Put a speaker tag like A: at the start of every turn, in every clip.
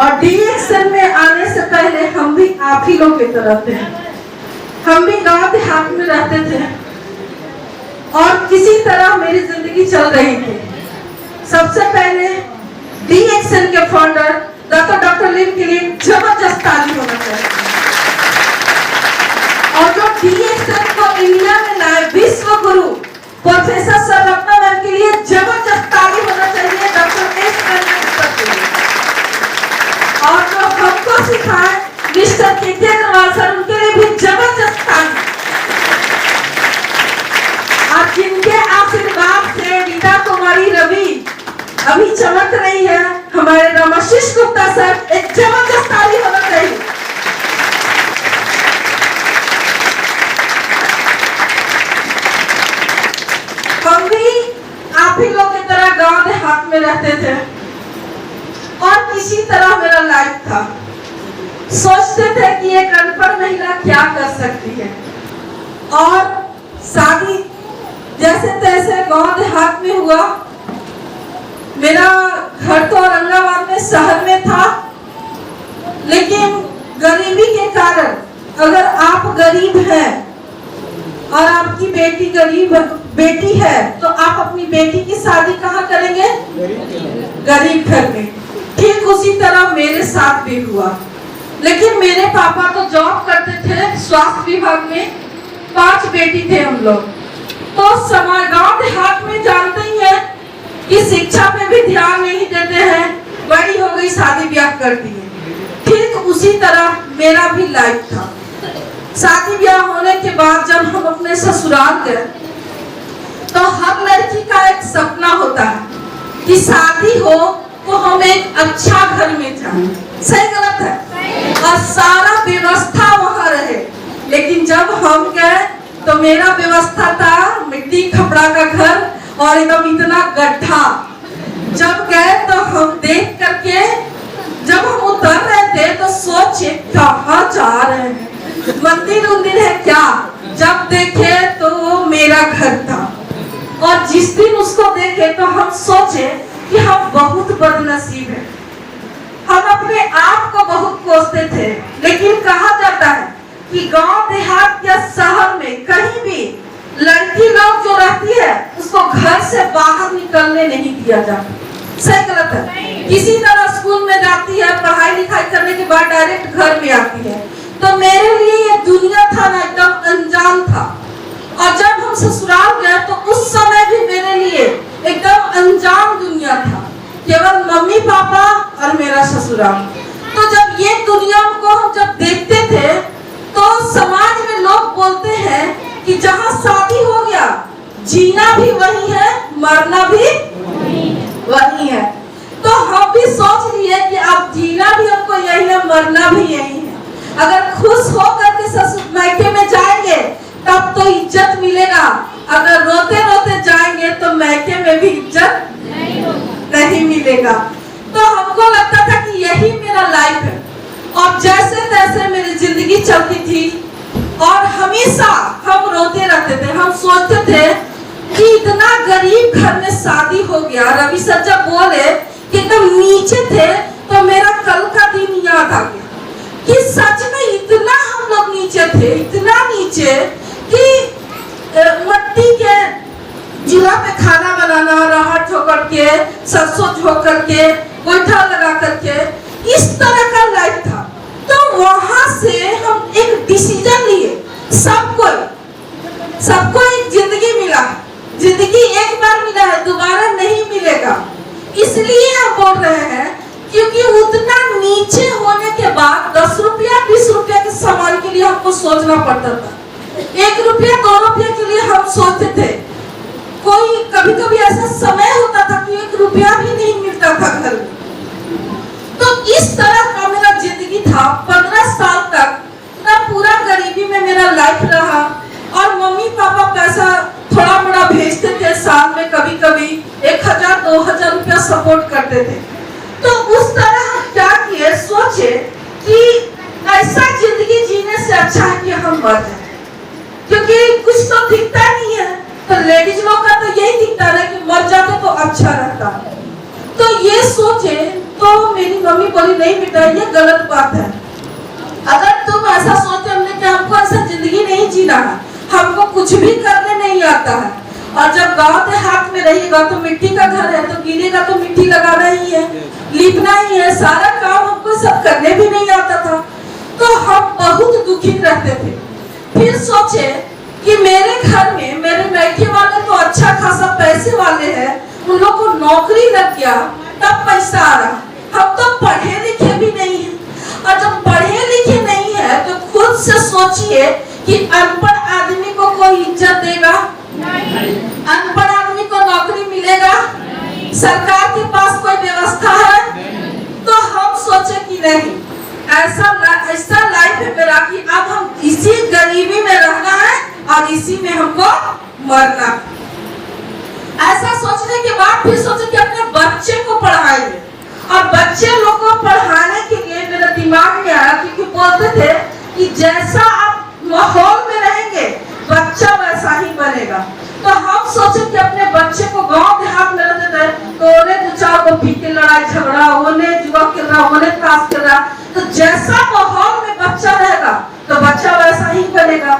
A: और डीएक्सन में आने से पहले हम भी आप ही लोग की तरह थे। हम भी गांव देहात में रहते थे और किसी तरह मेरी जिंदगी चल रही थी। सबसे पहले डीएक्सन के फाउंडर डॉक्टर लिन के लिए जबरदस्त ताली होना चाहिए। और जो डीएक्सन को इंडिया में लाए विश्व गुरु प्रोफेसर सर रत्ना मैम के लिए जबरदस्त ताली होना चाहिए। डॉक्टर एस के लिए और जो हमको सिखाए मिस्टर के अग्रवाल सर, उनके लिए भी जबरदस्त ताली। और जिनके आशीर्वाद से रीता कुमारी रवि अभी चमक रही है, हमारे रामाशीष गुप्ता सर, एक जबरदस्त ताली होना चाहिए। हम भी आप ही लोग की तरह गांव देहात में रहते थे और किसी तरह मेरा लाइफ था। सोचते थे कि एक अनपढ़ महिला क्या कर सकती है और शादी जैसे तैसे गांव देहात में हुआ। मेरा घर तो औरंगाबाद में शहर में था, लेकिन गरीबी के कारण अगर आप गरीब हैं और आपकी बेटी है तो आप अपनी बेटी की शादी कहाँ करेंगे? गरीब घर में। ठीक उसी तरह मेरे साथ भी हुआ। लेकिन मेरे पापा तो जॉब करते थे स्वास्थ्य विभाग में, 5 बेटी थे हम लोग। तो समाज गांव देहात में जानते ही हैं कि शिक्षा पे भी ध्यान नहीं देते हैं, बड़ी हो गई शादी ब्याह कर दी है। ठीक उसी तरह मेरा भी लाइफ था। शादी ब्याह होने के बाद जब हम अपने ससुराल गए तो हर लड़की का एक सपना होता है कि शादी हो तो हम एक अच्छा घर में जाएं। सही गलत है? और सारा व्यवस्था वहाँ रहे। लेकिन जब हम गए तो मेरा व्यवस्था था मिट्टी खपड़ा का घर और एकदम इतना गड्ढा। जब गए तो हम देख करके जब हम उतर रहे थे तो सोचे कहाँ जा रहे हैं, मंदिर उंदिर है क्या? जब देखे तो वो मेरा घर था। और जिस दिन उसको देखे तो हम सोचे कि हम बहुत बदनसीब हैं। हम अपने आप को बहुत कोसते थे। लेकिन कहा जाता है कि गांव देहात या शहर में कहीं भी लड़की लोग जो रहती है उसको घर से बाहर निकलने नहीं दिया जाता। सही गलत है? किसी तरह स्कूल में जाती है, पढ़ाई लिखाई करने के बाद डायरेक्ट घर में आती है। तो मेरे लिए ये दुनिया था ना, एकदम अनजान था। और जब हम ससुराल गए तो उस समय भी मेरे लिए एकदम अनजान दुनिया था, केवल मम्मी पापा और मेरा ससुराल। तो जब ये दुनिया को हम जब देखते थे तो समाज में लोग बोलते हैं कि जहाँ शादी हो गया जीना भी वही है, मरना भी वही है। तो हम भी सोच लिए कि अब जीना भी हमको यही है, मरना भी यही है। अगर खुश होकर के ससुर मायके में जाएंगे तब तो इज्जत मिलेगा, अगर रोते रोते जाएंगे तो मायके में भी इज्जत नहीं मिलेगा। तो हमको लगता था कि यही मेरा लाइफ है। और जैसे तैसे मेरी जिंदगी चलती थी और हमेशा हम रोते रहते थे। हम सोचते थे कि इतना गरीब घर में शादी हो गया। रवि सर जब बोले कि तुम नीचे थे तो मेरा कल का दिन याद आ गया कि सच में इतना हम लोग नीचे थे, इतना नीचे कि मट्टी के चूल्हा पे खाना बनाना, राहत ठोकर के, सरसों ठोकर के, गोईठा लगा करके, इस तरह का लाइफ था। तो वहां से हम एक डिसीजन लिए, सबको एक जिंदगी मिला। जिंदगी एक बार मिला है, दोबारा नहीं मिलेगा। इसलिए हम बोल रहे हैं क्योंकि उतना नीचे होने के बाद 10 रुपया 20 रुपया के सामान के लिए हमको सोचना पड़ता था। 1 रुपया 2 रुपया के लिए हम सोचते थे। कोई कभी कभी ऐसा समय होता था कि 1 रुपया भी नहीं मिलता था घर में। तो इस तरह का मेरा जिंदगी था। 15 साल तक ना पूरा गरीबी में मेरा लाइफ रहा। और मम्मी पापा पैसा थोड़ा मोड़ा भेजते थे, साल में कभी कभी 1000-2000 रुपया सपोर्ट करते थे। तो उस तरह हम क्या किए, सोचे कि ऐसा जिंदगी जीने से अच्छा है कि हम मर जाए, क्योंकि कुछ तो दिखता नहीं है। तो लेडीज लोग का तो यही दिखता है कि मर जाते तो अच्छा रहता। तो ये सोचे तो मेरी मम्मी बोली नहीं बेटा ये गलत बात है। अगर तुम ऐसा सोचते हमने कि हमको ऐसा जिंदगी नहीं जीना है, हमको कुछ भी करने नहीं आता है, और जब गांव देहात में रहिएगा तो मिट्टी का घर है तो गिरेगा तो मिट्टी लगाना ही है, लीपना ही है, सारा काम हमको सब करने भी नहीं आता था, तो हम बहुत दुखी रहते थे। फिर सोचे कि मेरे घर में मेरे मैके वाले तो अच्छा खासा पैसे वाले हैं, उन लोग को नौकरी लग गया तब पैसा आ रहा, हम तो पढ़े लिखे भी नहीं है, और जब पढ़े लिखे नहीं है तो खुद से सोचिए कि अनपढ़ आदमी को कोई इज्जत देगा? अनपढ़ आदमी को नौकरी मिलेगा? सरकार के पास कोई व्यवस्था है? तो हम सोचे कि नहीं, ऐसा लाइफ है मेरा कि अब हम इसी गरीबी में रहना है और इसी में हमको मरना। ऐसा सोचने के बाद फिर सोचे कि अपने बच्चे को पढ़ाएंगे, और बच्चे लोग को पढ़ाने के लिए मेरे दिमाग में आया, क्योंकि बोलते थे कि जैसा आप माहौल में रहेंगे बच्चा वैसा ही बनेगा। तो हम सोचे कि अपने बच्चे को गांव देहात में रहते थे तो उन्हें दो चार को पी के लड़ाई झगड़ा, उन्हें जुआ खेल रहा, उन्हें ताश खेल रहा, तो जैसा माहौल में बच्चा रहेगा तो बच्चा वैसा ही बनेगा।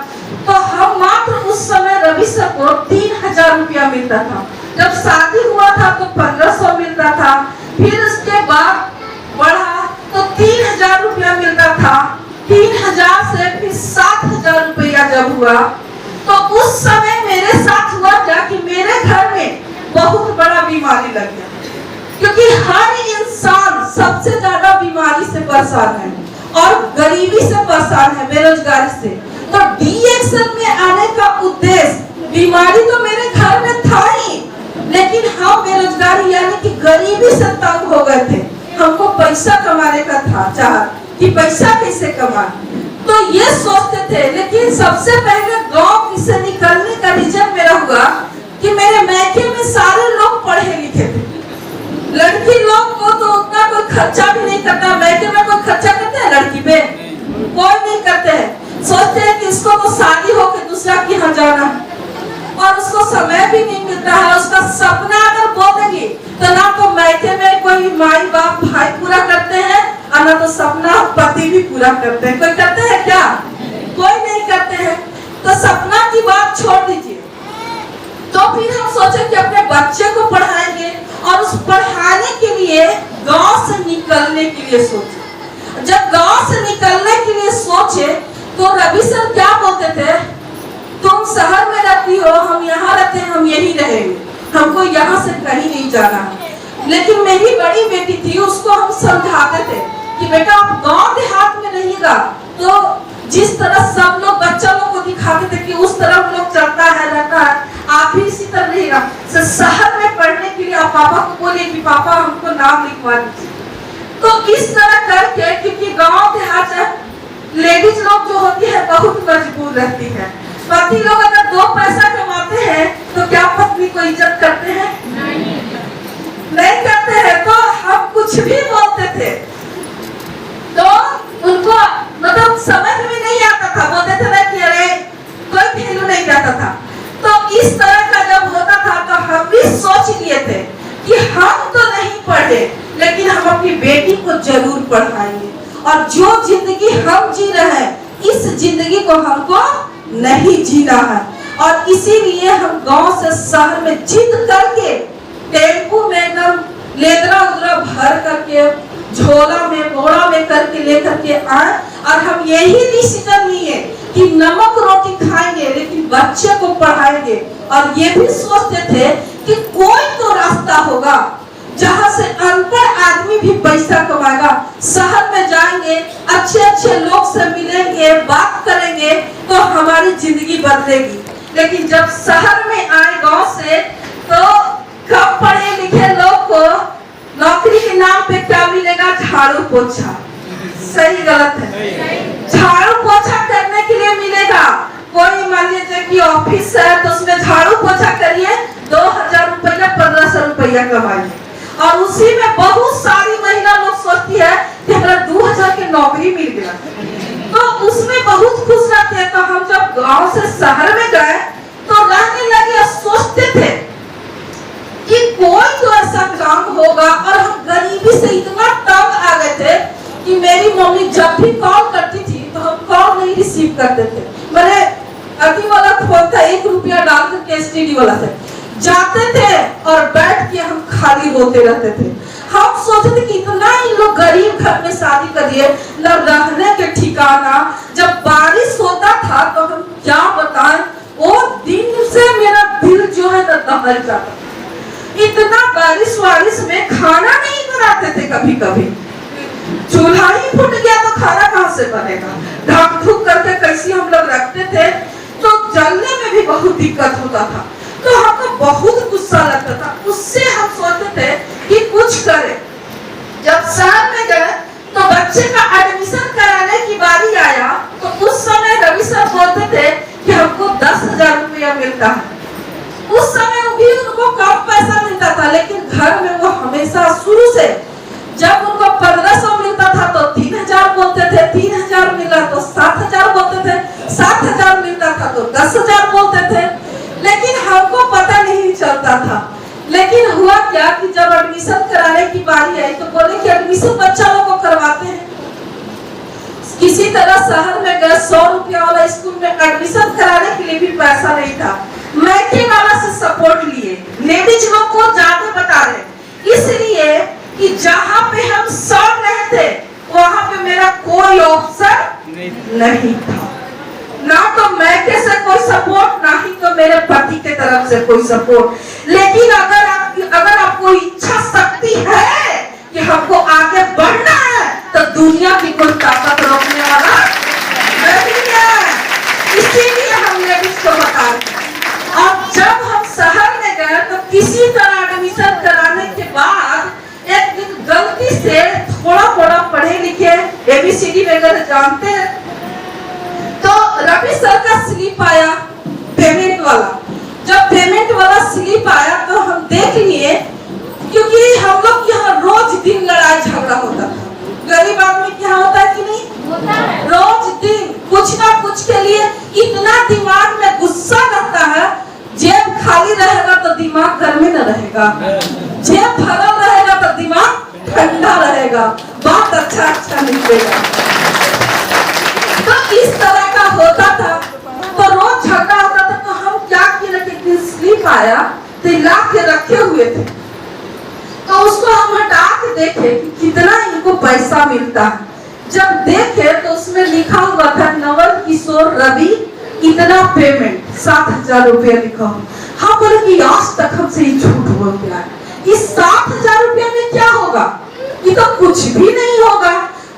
A: तो हम मात्र उस समय रवि सर को 3000 रुपया मिलता था, जब शादी हुआ था तो 1500 मिलता था, फिर उसके बाद बढ़ा तो 3000 रुपया मिलता था, 3000 से फिर 7000 रुपया जब हुआ तो उस समय मेरे साथ हुआ क्या कि मेरे घर में बहुत बड़ा बीमारी लग गया, क्योंकि हर इंसान सबसे ज्यादा बीमारी से परेशान है और गरीबी से परेशान है, बेरोजगारी से। तो डीएक्शन में आने का उद्देश्य, बीमारी तो मेरे घर में था ही, लेकिन हम बेरोजगारी यानी कि गरीबी से तंग हो गए थे, हमको पैसा कमाने का था चाह कि पैसा कैसे कमाएं, तो ये सोचते थे। लेकिन सबसे पहले गांव से निकलने का रीजन मेरा हुआ कि मेरे मैके में सारे लोग पढ़े लिखे थे, लड़की लोग को तो उतना कोई खर्चा भी नहीं करता, मैके में कोई खर्चा करते हैं लड़की पे? कोई नहीं करते हैं, सोचते हैं कि इसको तो शादी होकर दूसरा के यहाँ जाना है, और उसको समय भी नहीं मिलता है। उसका सपना अगर बोलेंगे तो ना तो मैके में कोई माई बाप भाई पूरा करते हैं, और ना तो सपना पति भी पूरा करते हैं। कोई करते हैं क्या? कोई नहीं करते हैं। तो सपना की बात छोड़ दीजिए। तो फिर हम सोचे कि अपने बच्चे को पढ़ाएंगे, और उस पढ़ाने के लिए गांव से निकलने के लिए सोचे। जब गांव से निकलने के लिए सोचे तो रवि सर क्या बोलते थे, तुम शहर में रहती हो, हम यहाँ रहते हैं, हम यही रहेंगे, हमको यहाँ से कहीं नहीं जाना। लेकिन मेरी बड़ी बेटी थी, उसको हम समझाते थे कि बेटा आप गांव देहात में रहिएगा तो जिस तरह सब लोग बच्चा लोग को दिखाते थे कि उस तरह लोग चलता है रहता है, आप भी इसी तरह रहिएगा। शहर में पढ़ने के लिए आप पापा को बोलिए कि पापा हमको नाम लिखवा दीजिए। तो इस तरह करके, क्योंकि गांव देहात लेडीज लोग जो होती है बहुत मजबूर रहती है, पति लोग अगर 2 पैसा कमाते हैं तो क्या पत्नी को इज्जत करते हैं? नहीं करते हैं। तो हम कुछ भी बोलते थे तो उनको मतलब समझ में नहीं आता था, बोलते थे ना कि अरे कोई वैल्यू नहीं करता था। तो इस तरह का जब होता था तो हम भी सोच लिए थे कि हम तो नहीं पढ़े, लेकिन हम अपनी बेटी को जरूर पढ़ाएंगे, और जो जिंदगी हम जी रहे हैं इस जिंदगी को हमको नहीं जीना है। और इसीलिए हम गांव से शहर में जिद करके टेम्पू में एकदम लेदरा उदरा भर करके झोला में बोरा में करके लेकर के आए, और हम यही डिसीजन लिए कि नमक रोटी खाएंगे लेकिन बच्चे को पढ़ाएंगे। और ये भी सोचते थे कि कोई तो रास्ता होगा जहाँ से अनपढ़ आदमी भी पैसा कमाएगा, शहर में जाएंगे, अच्छे अच्छे लोग से मिलेंगे, बात करेंगे तो हमारी जिंदगी बदलेगी। लेकिन जब शहर में आए गांव से तो कम पढ़े लिखे लोग को नौकरी के नाम पे क्या मिलेगा? झाड़ू पोछा। सही गलत है? झाड़ू पोछा करने के लिए मिलेगा। कोई मान लीजिए कि ऑफिस है तो उसमें झाड़ू पोछा करिए, 2000 रुपया 1500 रुपया कमाइए, और उसी में बहुत सारी महिला लोग सोचती है कि हमारा 2000 की नौकरी मिल गया तो उसमें बहुत खुश रहते हैं। तो हम जब गांव से शहर में गए तो रहने लगे, सोचते थे कि कोई तो ऐसा काम होगा, और हम गरीबी से इतना तंग आ गए थे कि मेरी मम्मी जब भी कॉल करती थी तो हम कॉल नहीं रिसीव करते थे। मैंने अति वाला फोन था, 1 रुपया डाल करके STD वाला से जाते थे और बैठ के हम खाली रोते रहते थे। हम सोचते थे कि इतना इन लोग गरीब घर में शादी करिए, न रहने के ठिकाना। जब बारिश होता था तो हम क्या बताएं, वो दिन से मेरा दिल जो है ना दहल जाता। इतना बारिश वारिश में खाना नहीं बनाते थे, कभी कभी चूल्हा ही फूट गया तो खाना कहाँ से बनेगा। ढक ढुक करके कैसे हम लोग रखते थे, तो जलने में भी बहुत दिक्कत होता था। तो हमको बहुत गुस्सा लगता था। उससे हम सोचते थे कि कुछ करें। जब शहर में गए तो बच्चे का एडमिशन कराने की बारी आया तो उस समय रवि सर बोलते थे कि हमको 10,000 रुपया मिलता है। उस समय भी उनको कम पैसा मिलता था, लेकिन घर में वो हमेशा शुरू से जब उनको 1500 मिलता था तो 3000 बोलते थे, 3000 मिला तो 7000 बोलते थे, 7000 मिलता था तो 10,000 बोलते थे। लेकिन हमको पता नहीं चलता था। लेकिन हुआ क्या कि जब एडमिशन कराने की बारी आई तो बोले कि एडमिशन बच्चा लोग को करवाते हैं। किसी तरह शहर में गए, 100 रुपया वाला स्कूल में एडमिशन कराने के लिए भी पैसा नहीं था। मैके वाला से सपोर्ट लिए, लेडीज लोग को ज्यादा बता रहे, इसलिए कि जहाँ पे हम सड़ रहे थे वहाँ पे मेरा कोई ऑप्शन नहीं था। ना तो मैके से कोई सपोर्ट, ना ही तो मेरे पति के तरफ से कोई सपोर्ट। लेकिन अगर आपको इच्छा शक्ति है कि हमको आगे बढ़ना है तो दुनिया की कोई ताकत रोकने वाला नहीं है। इसीलिए हमने इसको बता दिया। और जब हम शहर में गए तो किसी तरह एडमिशन कराने के बाद एक दिन गलती से थोड़ा पढ़े लिखे ABCD वगैरह जानते हैं तो रवि सर का स्लिप आया पेमेंट वाला। जब पेमेंट वाला स्लिप आया तो हम देख लिए, क्योंकि हम लोग यहाँ रोज दिन लड़ाई झगड़ा होता था। गरीब आदमी क्या होता है कि नहीं होता है, रोज दिन कुछ ना कुछ के लिए इतना दिमाग में गुस्सा रहता है। जेब खाली रहेगा तो दिमाग घर में न रहेगा, जेब भरा रहेगा तो दिमाग ठंडा रहेगा, बात अच्छा निकलेगा। तो इस तरह का होता था, तो रोज झगड़ा होता था। तो हम क्या किए, स्लिप आया तो ला के रखे हुए थे, तो उसको हम हटा के देखे कि कितना इनको पैसा मिलता है। जब देखे तो उसमें लिखा हुआ था नवल किशोर रवि इतना पेमेंट 7,000 रुपया लिखा हो। हाँ बोले कि आज तक हमसे ही झूठ बोल गया है। इस 7,000 रुपया में क्या होगा, ये तो कुछ भी नहीं होगा।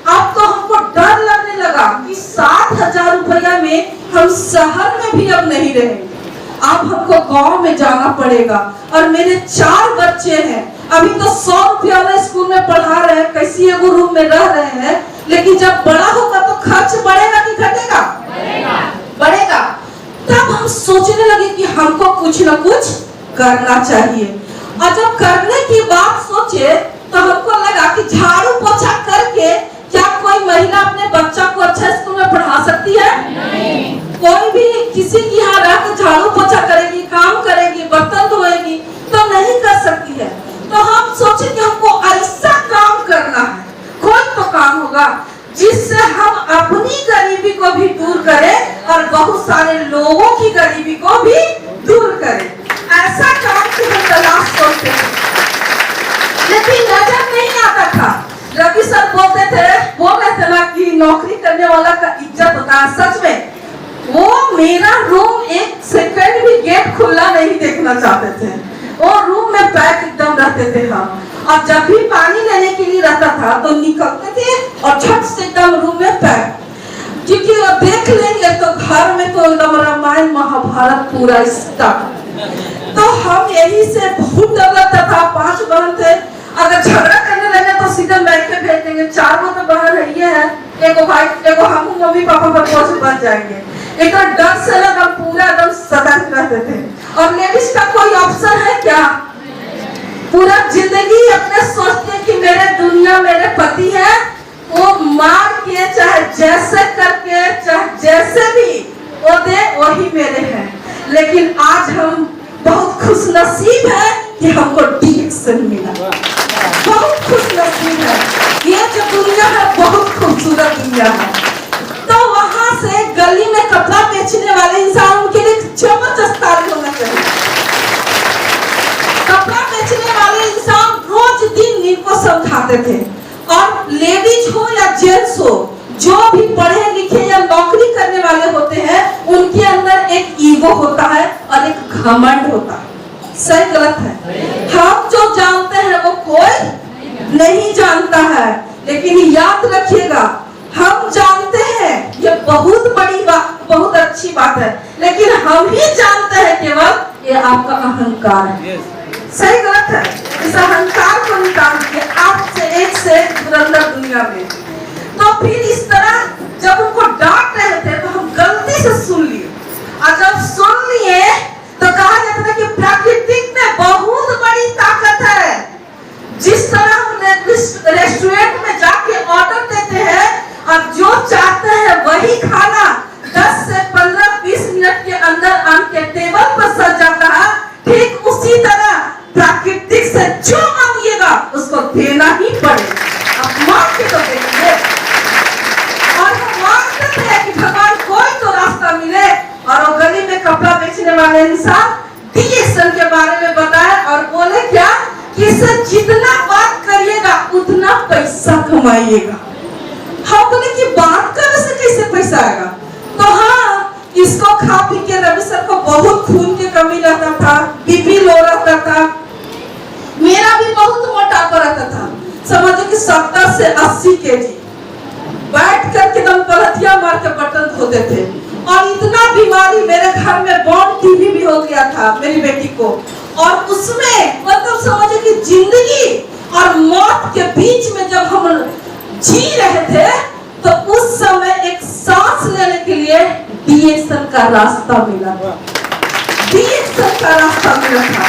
A: अब तो हमको डर लगने लगा कि 7,000 रुपया में हम शहर में भी अब नहीं रहेंगे, अब हमको गांव में जाना पड़ेगा। और मेरे 4 बच्चे हैं, अभी तो 100 रुपया वाला स्कूल में पढ़ा रहे हैं, कैसी एगो रूम में रह रहे हैं। लेकिन जब बड़ा होगा तो खर्च बढ़ेगा कि घटेगा, बढ़ेगा। तब हम सोचने लगे कि हमको कुछ न कुछ करना चाहिए। और जब करने की बात सोचे तो हमको लगा कि झाड़ू पोछा करके क्या कोई महिला अपने बच्चा को अच्छा स्कूल में पढ़ा सकती है? नहीं। कोई भी किसी की यहाँ रहकर झाड़ू पोछा करेगी, काम करेगी, बर्तन धोएगी तो नहीं कर सकती है। तो हम सोचे कि हमको ऐसा काम करना है, कोई तो काम होगा जिससे हम अपनी गरीबी को भी दूर करें और बहुत सारे लोगों की गरीबी को भी दूर करें। ऐसा काम की हम तलाश करते थे, लेकिन नजर नहीं आता था। रवि सर बोल रहे थे ना कि नौकरी करने वाला का इज्जत होता है। सच में वो मेरा रूम एक सेकंड भी गेट खुला नहीं देखना चाहते थे। वो रूम में पैक एकदम रहते थे हम। और जब भी पानी लेने के लिए रहता था तो निकलते थे और झट से एकदम रूम में पैक, क्योंकि वो देख लेंगे तो घर में तो एकदम रामायण महाभारत पूरा स्टार्ट। तो हम यही से बहुत डर लगता था। 5 बहन थे, अगर झगड़ा करने लगे तो सीधे मैके भेज देंगे। 4 तो बहन है, ये है, एगो भाई, एगो हम मम्मी पापा पर बोझ बन जाएंगे। एक तो डर से लगा पूरा एकदम सतर्क रहते थे। और लेडीज का कोई ऑप्शन है क्या? पूरा जिंदगी अपने सोचते कि मेरे दुनिया मेरे पति है, वो मार के चाहे जैसे करके चाहे जैसे भी वो दे वही मेरे हैं। लेकिन आज हम बहुत खुशनसीब है कि हमको DX मिला, बहुत खुशनसीब है। ये जो दुनिया है बहुत खूबसूरत दुनिया है। तो वहां से गली में कपड़ा बेचने वाले इंसान, उनके लिए जबरदस्त तारीफ होना चाहिए। कपड़ा बेचने वाले इंसान रोज दिन इनको समझाते थे, और लेडीज हो या जेंट्स हो, जो भी पढ़े लिखे या नौकरी करने वाले होते हैं, उनके अंदर एक ईगो होता है और एक घमंड होता है। सही गलत है? हम जो जानते हैं वो कोई नहीं जानता है, लेकिन याद रखिएगा, हम जानते हैं ये बहुत बड़ी बात, बहुत अच्छी बात है, लेकिन हम ही जानते हैं केवल ये आपका अहंकार है। सही गलत है? इस अहंकार को निकाल के आपसे एक से धुरंधर दुनिया में। तो फिर इस तरह जब उनको डांट रहे थे तो हम गलती से सुन लिए, और जब सुन लिए तो कहा जाता था कि प्राकृतिक में बहुत बड़ी ताकत है। जिस तरह हम रेस्टोरेंट में जाके ऑर्डर देते हैं और जो चाहते हैं वही खाना 10 से 15-20 मिनट के अंदर आन के टेबल पर सज जाता है, ठीक उसी तरह प्राकृतिक से जो मांगिएगा उसको देना ही पड़ेगा। आप मांग के तो देखिए। और हम मांगते थे कि भगवान कोई तो रास्ता मिले, और वो गली में कपड़ा बेचने वाले इंसान डीएक्शन के बारे में बताया और बोले क्या कि इससे जितना बात करिएगा उतना पैसा कमाइएगा। हम बोले कि बात करने से कैसे पैसा आएगा? तो हाँ, इसको खा पी के रवि सर को बहुत खून की कमी रहता था, बीपी लो रहता था, मेरा भी बहुत मोटापा रहता था, समझो कि 70 से 80 केजी। बैठ करके दम पलटिया मार के बर्तन धोते थे, और इतना बीमारी, मेरे घर में बॉर्न टीबी भी हो गया था मेरी बेटी को, और उसमें मतलब समझो कि जिंदगी और मौत के बीच में जब हम जी रहे थे, तो उस समय एक सांस लेने के लिए डीएक्शन का रास्ता मिला, डीएक्शन का रास्ता मिला था।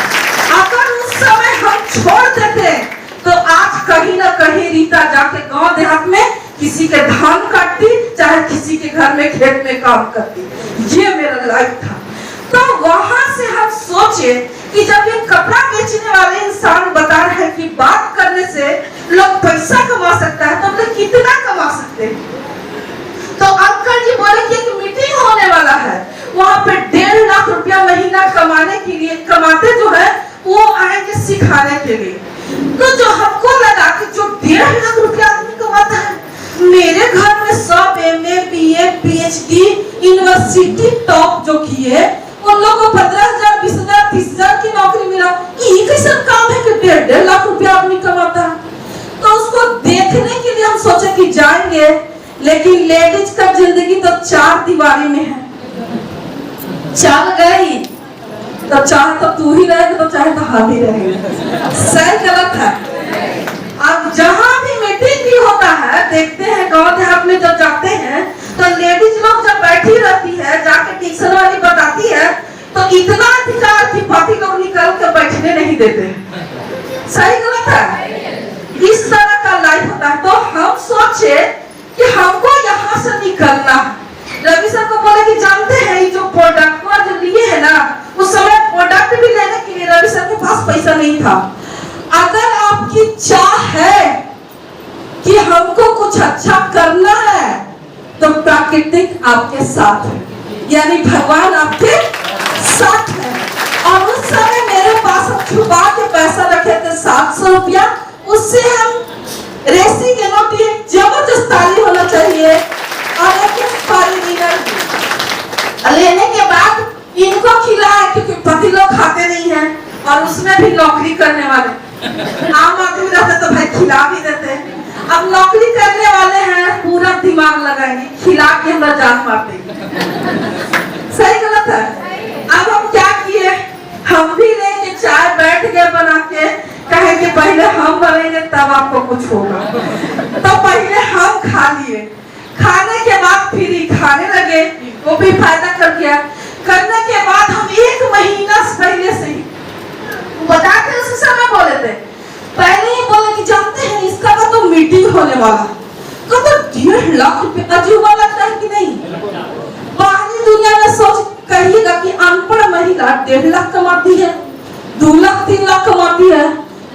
A: अगर उस समय हम छोड़ देते तो आज कहीं ना कहीं रीता जाके गांव देहात में किसी के धान काटती, चाहे किसी के घर में खेत में काम करती। ये मेरा लाइफ था। तो वहां से हम सोचे कि जब ये कपड़ा बेचने वाले इंसान बता रहे हैं कि बात करने से लोग पैसा कमा सकता है, तो लोग कितना कमा सकते हैं? तो अंकल जी बोले कि एक मीटिंग होने वाला है, वहां पे 1.5 लाख रुपया महीना कमाने के लिए, कमाते जो है वो आएंगे सिखाने के लिए। तो जो हमको लगा कि जो 1.5 लाख रुपया आदमी कमाता है, मेरे घर में सब MA, BA, PhD, university top जो किए, उन लोगों को 15,000, 20,000, 30,000 की नौकरी मिला। ये कैसा काम है कि 1.5 लाख रुपया आदमी कमाता है? तो उसको देखने के लिए हम सोचे कि जाएंगे, लेकिन लेडीज का जिंदगी तो 4 दीवारी में है। चल गई तो चाहे तो तू ही रहेगा, तो चाहे तो हम ही रहेंगे। सही गलत है? अब जहां भी मीटिंग भी होता है, देखते हैं गांव देहात में जब जाते हैं तो लेडीज लोग जब बैठी रहती है, जाके टीचर वाली बताती है, तो इतना अधिकार की पति लोग निकल के बैठने नहीं देते। सही गलत है? इस तरह का लाइफ होता है। तो हम सोचे कि हमको यहाँ से निकलना है। रवि सर को बोले कि जानते हैं ये जो प्रोडक्ट को जो लिए है ना, उस समय प्रोडक्ट भी लेने के लिए रवि सर के पास पैसा नहीं था। अगर आपकी चाह है कि हमको कुछ अच्छा करना है, तो प्राकृतिक आपके साथ है, यानी भगवान आपके साथ है। और उस समय मेरे पास हम छुपा के पैसा रखे थे 700 रुपया, उससे हम रेसी के नोट, जबरदस्त ताली होना चाहिए, और एक लेने के बाद इनको खिलाया, क्योंकि पति लोग खाते नहीं हैं, और उसमें भी नौकरी करने वाले आम आदमी रहते तो भाई खिला भी देते। अब नौकरी करने वाले हैं, पूरा दिमाग लगाएंगे, खिला के हमरा जान मार देंगे। सही गलत है? अब हम क्या किए, हम भी लेके चाय बैठ गए बना के, कहे कि पहले हम बनेंगे तब आपको कुछ होगा। तो पहले हम खा लिए, खाने के बाद फिर ही खाने लगे, वो भी फायदा कर गया। करने के बाद हम 1 महीना पहले से ही बताते, उस समय बोले थे, पहले ही बोले कि जानते हैं इसका तो मीटिंग होने वाला, तो 1.5 लाख रुपए अजूबा लगता है कि नहीं? बाहरी दुनिया में सोच कहिएगा कि अनपढ़ महिला 1.5 लाख कमाती है, 2 लाख 3 लाख कमाती है,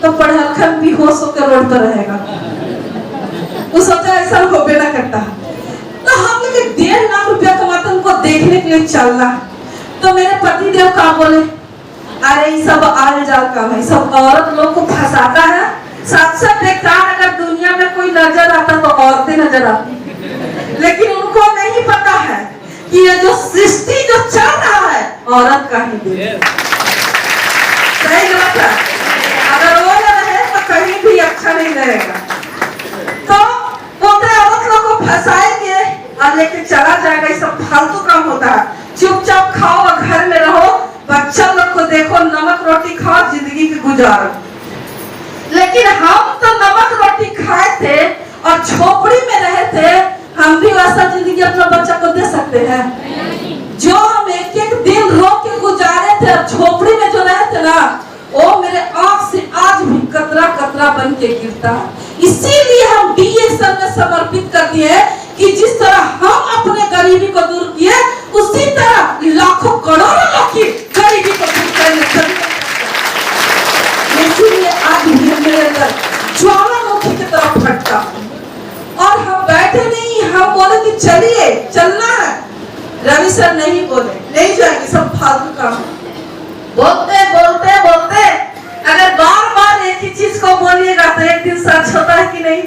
A: तो पढ़ा लिखा भी हो सके रोड पर रहेगा। वो सोचा ऐसा होबे ना करता। तो हम लोग 1.5 लाख रुपया कमाते उनको देखने के लिए चलना। तो मेरे पति देव का बोले, अरे ये सब आल जाल काम है, सब औरत लोग को फंसाता है। सबसे बेकार अगर दुनिया में कोई नजर आता तो औरतें नजर आती, लेकिन उनको नहीं पता है कि ये जो सृष्टि जो चल रहा है औरत का ही देन। सही गलत है? अगर वो न रहे तो कहीं भी अच्छा नहीं रहेगा। तो बोलते औरत लोग को फंसाएंगे और लेके चला जाएगा, ये सब फालतू काम होता है। चुपचाप खाओ और घर में रहो, बच्चा लोग को देखो, नमक रोटी खाओ, जिंदगी की गुजारो। लेकिन हम तो नमक रोटी खाए थे और झोपड़ी में रहे थे, हम भी वैसा जिंदगी अपना बच्चा को दे सकते हैं? जो हम एक एक दिन रो के गुजारे थे और झोपड़ी में जो रहे थे ना, वो मेरे आंख से आज भी कतरा कतरा बन के गिरता है। इसीलिए हम डीएक्शन में समर्पित कर दिए कि जिस तरह हम अपने गरीबी को दूर किए, उसी तरह लाखों करोड़ों लोग की गरीबी को दूर करने। इसीलिए आज भी मेरे अंदर ज्वालामुखी की तरफ फटता और हम बैठे नहीं, हम बोले कि चलिए चलना है। रवि सर नहीं बोले, नहीं जाएंगे, सब फालतू काम। बोलते बोलते बोलते अगर बार बार एक ही चीज को बोलिएगा तो एक दिन सच होता है कि नहीं?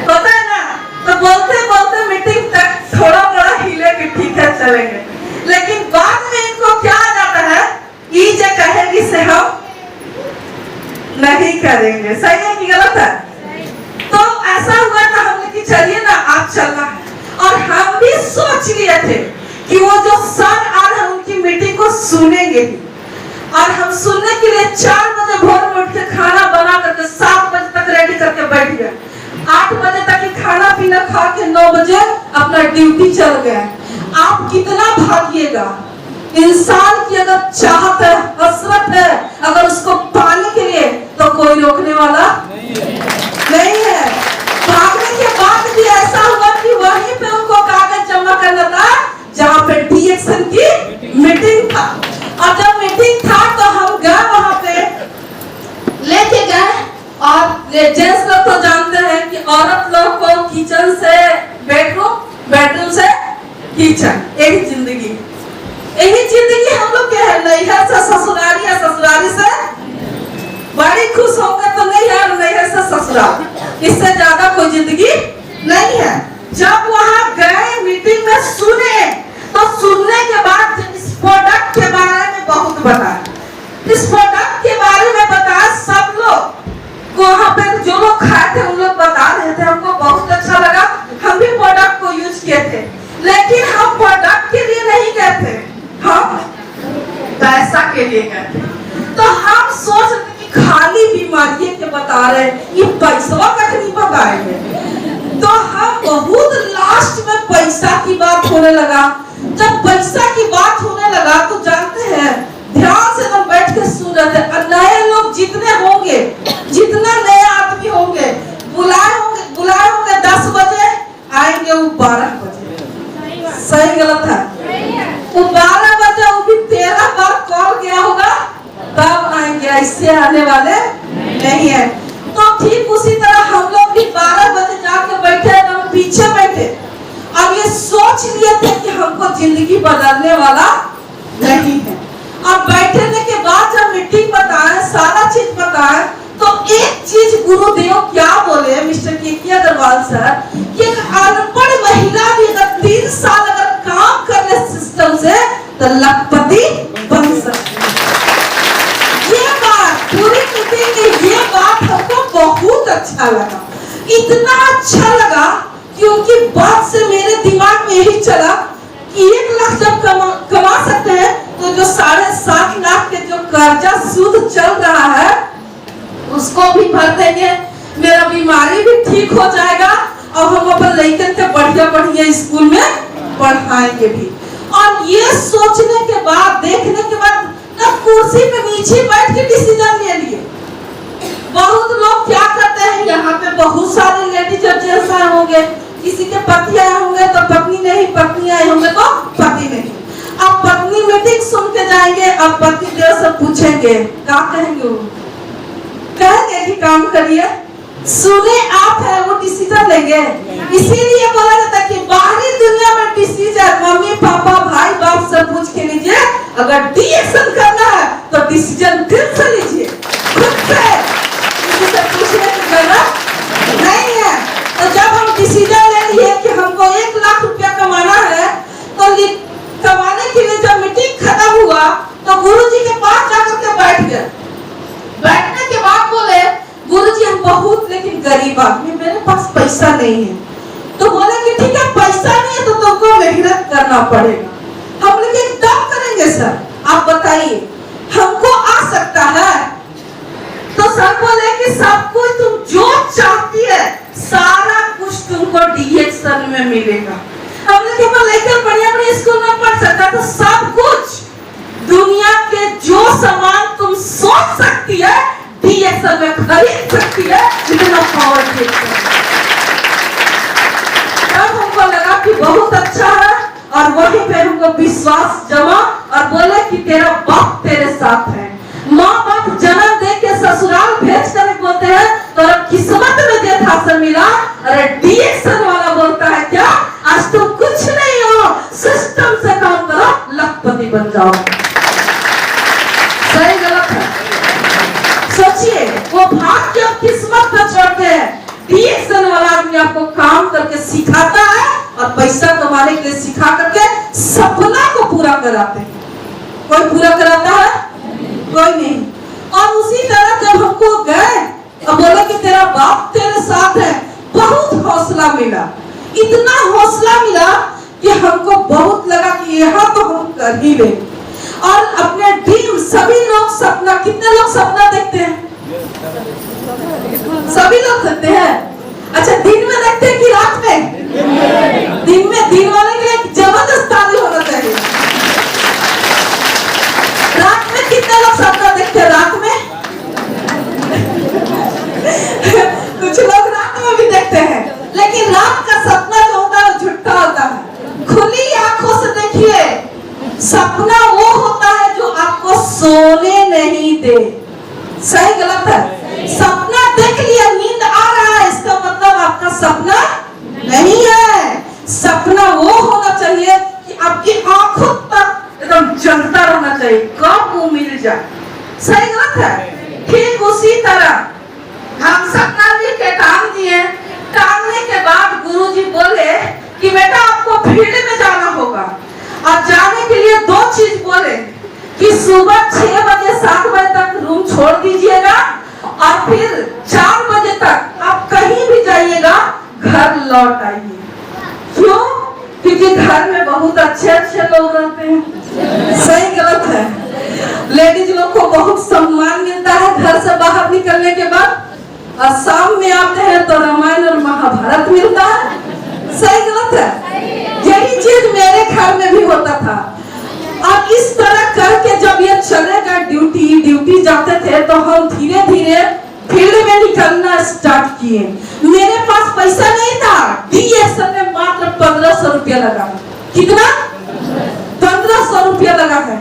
A: होता है ना? तो बोलते बोलते मीटिंग तक थोड़ा बड़ा हिले कि ठीक है चलेंगे, लेकिन बाद में इनको क्या आ जाता है, ये जो कहेगी से हम नहीं करेंगे। सही है कि गलत है? तो ऐसा हुआ था हमने कि चलिए ना आप चलना है, और हम भी सोच लिए थे कि वो जो सर आ रहे हैं उनकी मीटिंग को सुनेंगे, और हम सुनने के लिए 4 बजे भोर में उठ के खाना बना करके 7 बजे तक रेडी करके बैठ गए। 8 बजे तक ही खाना पीना खा के 9 बजे अपना ड्यूटी चल गए। आप कितना भागिएगा, इंसान की अगर चाहत है, हसरत है, अगर उसको पाने के लिए तो कोई रोकने वाला नहीं है। भागने के बाद भी ऐसा हुआ कि वहीं पे उनको कागज जमा करना था जहाँ पे डीएक्शन की मीटिंग था, और जब मीटिंग था तो हम गए वहाँ पे, लेके गए। और जेंट्स लोग तो जानते हैं कि औरत लोग को किचन से बेडरूम, बेडरूम से किचन, यही जिंदगी हम लोग के है। नैहर से ससुरारी या ससुरारी से बड़ी खुश होंगे तो नैहर, नैहर से ससुराल, इससे ज्यादा कोई जिंदगी नहीं है। जब वहाँ गए मीटिंग में सुने, तो सुनने के बाद इस प्रोडक्ट के बारे में बहुत बताया, इस प्रोडक्ट के बारे में बताया। सब लोग वहाँ पे जो लोग खाए थे उन लोग बता रहे थे, हमको बहुत अच्छा लगा, हम भी प्रोडक्ट को यूज किए थे। लेकिन हम प्रोडक्ट के लिए नहीं गए थे, हम पैसा के लिए गए थे। तो हम सोच रहे थे कि खाली बीमारी के बता रहे, ये पैसा कखनी बताएंगे। तो हम बहुत लास्ट में पैसा की बात होने लगा। जब पैसा की बात होने लगा तो जानते हैं, ध्यान से हम बैठ के सुन रहे थे। नए लोग जितने होंगे, जितना नए आदमी होंगे, बुलाए होंगे 10 बजे, आएंगे वो 12 बजे। सही गलत है? वो 12 बजे, वो भी 13 बार कॉल गया होगा तब आएंगे, ऐसे आने वाले नहीं है। तो ठीक उसी तरह हम लोग भी 12 बजे जाके बैठे, हम पीछे बैठे, अब ये सोच लिए थे कि हमको जिंदगी बदलने वाला नहीं है। और बैठने के बाद जब मीटिंग बताए, सारा चीज बताए, तो एक चीज गुरुदेव क्या बोले, मिस्टर के अग्रवाल सर, कि एक अनपढ़ महिला भी अगर 3 साल अगर काम कर ले सिस्टम से तो लखपति बन सकती है। ये बात पूरी मीटिंग में, ये बात हमको बहुत अच्छा लगा। इतना अच्छा लगा कि उनकी बात से मेरे दिमाग में यही चला कि 1 लाख जब कमा सकते हैं तो जो 7.5 लाख के जो कर्जा सूद चल रहा है उसको भी भर देंगे, मेरा बीमारी भी ठीक हो जाएगा, और हम अपन लड़कन के बढ़िया बढ़िया स्कूल में पढ़ाएंगे भी। और ये सोचने के बाद, देखने के बाद, ना कुर्सी पे नीचे बैठ के डिसीजन ले लिए। बहुत लोग क्या करते हैं, यहाँ पे बहुत सारे लेडीज और जेंट्स आए होंगे, किसी के पति आए होंगे तो पत्नी नहीं, पत्नी आए होंगे तो पति नहीं। अब पत्नी मीटिंग सुन के जाएंगे, अब पति देव से पूछेंगे, क्या कहेंगे? वो कहेंगे कि काम करिए, सुने आप है वो डिसीजन लेंगे, नहीं है। तो बोले कि ठीक है, पैसा नहीं है तो तुमको मेहनत करना पड़ेगा। हम लोग एकदम करेंगे सर, आप बताइए हमको आ सकता है? तो सर बोले कि सब कुछ तुम जो चाहती है सारा कुछ तुमको डीएक्सन में मिलेगा। हम लोग लेकर बढ़िया बढ़िया स्कूल में पढ़ सकता, तो सब कुछ दुनिया के जो सामान तुम सोच सकती है डीएक्सन में खरीद सकती है, इतना पावरफुल। तब हमको लगा कि बहुत अच्छा है, और वहीं पे हमको विश्वास जमा और बोले कि तेरा बाप तेरे साथ है। माँ बाप जन्म दे के ससुराल भेज कर बोलते हैं तो किस्मत में देवदासन मिला। अरे डीएक्सन वाला बोलता है क्या आज तुम कुछ नहीं हो, सिस्टम से काम करो, लखपति बन जाओ। सही गलत है? सोचिए, वो भाग्य और किस्मत पर छोड़ते हैं। डीएक्सन वाला आदमी आपको काम करके सिखाता है और पैसा कमाने के लिए सिखा करके सपना को पूरा कराते हैं। कोई पूरा कराता है? कोई नहीं। और उसी तरह जब हमको गए और बोला कि तेरा बाप तेरे साथ है, बहुत हौसला मिला। इतना हौसला मिला कि हमको बहुत लगा कि यहाँ तो हम कर ही ले। और अपने ड्रीम, सभी लोग सपना, कितने लोग सपना देखते हैं? सभी लोग देखते हैं। अच्छा, दिन में देखते हैं कि रात में? दिन में। दिन वाले के लिए जबरदस्त ताली होना चाहिए। रात में कितने लोग सपना देखते हैं? रात में कुछ लोग रात में भी देखते हैं, लेकिन रात का सपना जो होता है झूठा होता है। खुली आंखों से देखिए, सपना वो होता है जो आपको सोने नहीं दे। सही गलत है? सपना देख लिया, नींद आ रहा है, इसका मतलब आपका सपना नहीं है। सपना वो होना चाहिए कि आपकी आंखों तक एकदम जलता रहना चाहिए, कब वो मिल जाए। सही गलत है? ठीक उसी तरह हम सपना लेके टांग दिए। टांगने के बाद गुरुजी बोले कि बेटा आपको फील्ड में जाना होगा, और जाने के लिए दो चीज बोले कि सुबह 6 बजे 7 बजे तक रूम छोड़ दीजिएगा, और फिर 4 बजे तक आप कहीं भी जाइएगा, घर लौट आइए। क्यों? क्योंकि घर में बहुत अच्छे अच्छे लोग रहते हैं। सही गलत है? लेडीज लोग को बहुत सम्मान मिलता है घर से बाहर निकलने के बाद, और शाम में आते हैं तो रामायण और महाभारत मिलता है। सही गलत है? यही चीज मेरे घर में भी होता था। और इस तरह करके जब ये चलेगा ड्यूटी जाते थे, तो हम धीरे धीरे फील्ड में निकलना स्टार्ट किए। मेरे पास पैसा नहीं था, डीएक्सन में मात्र 1500 रुपया लगा। कितना? 1500 रुपया लगा है।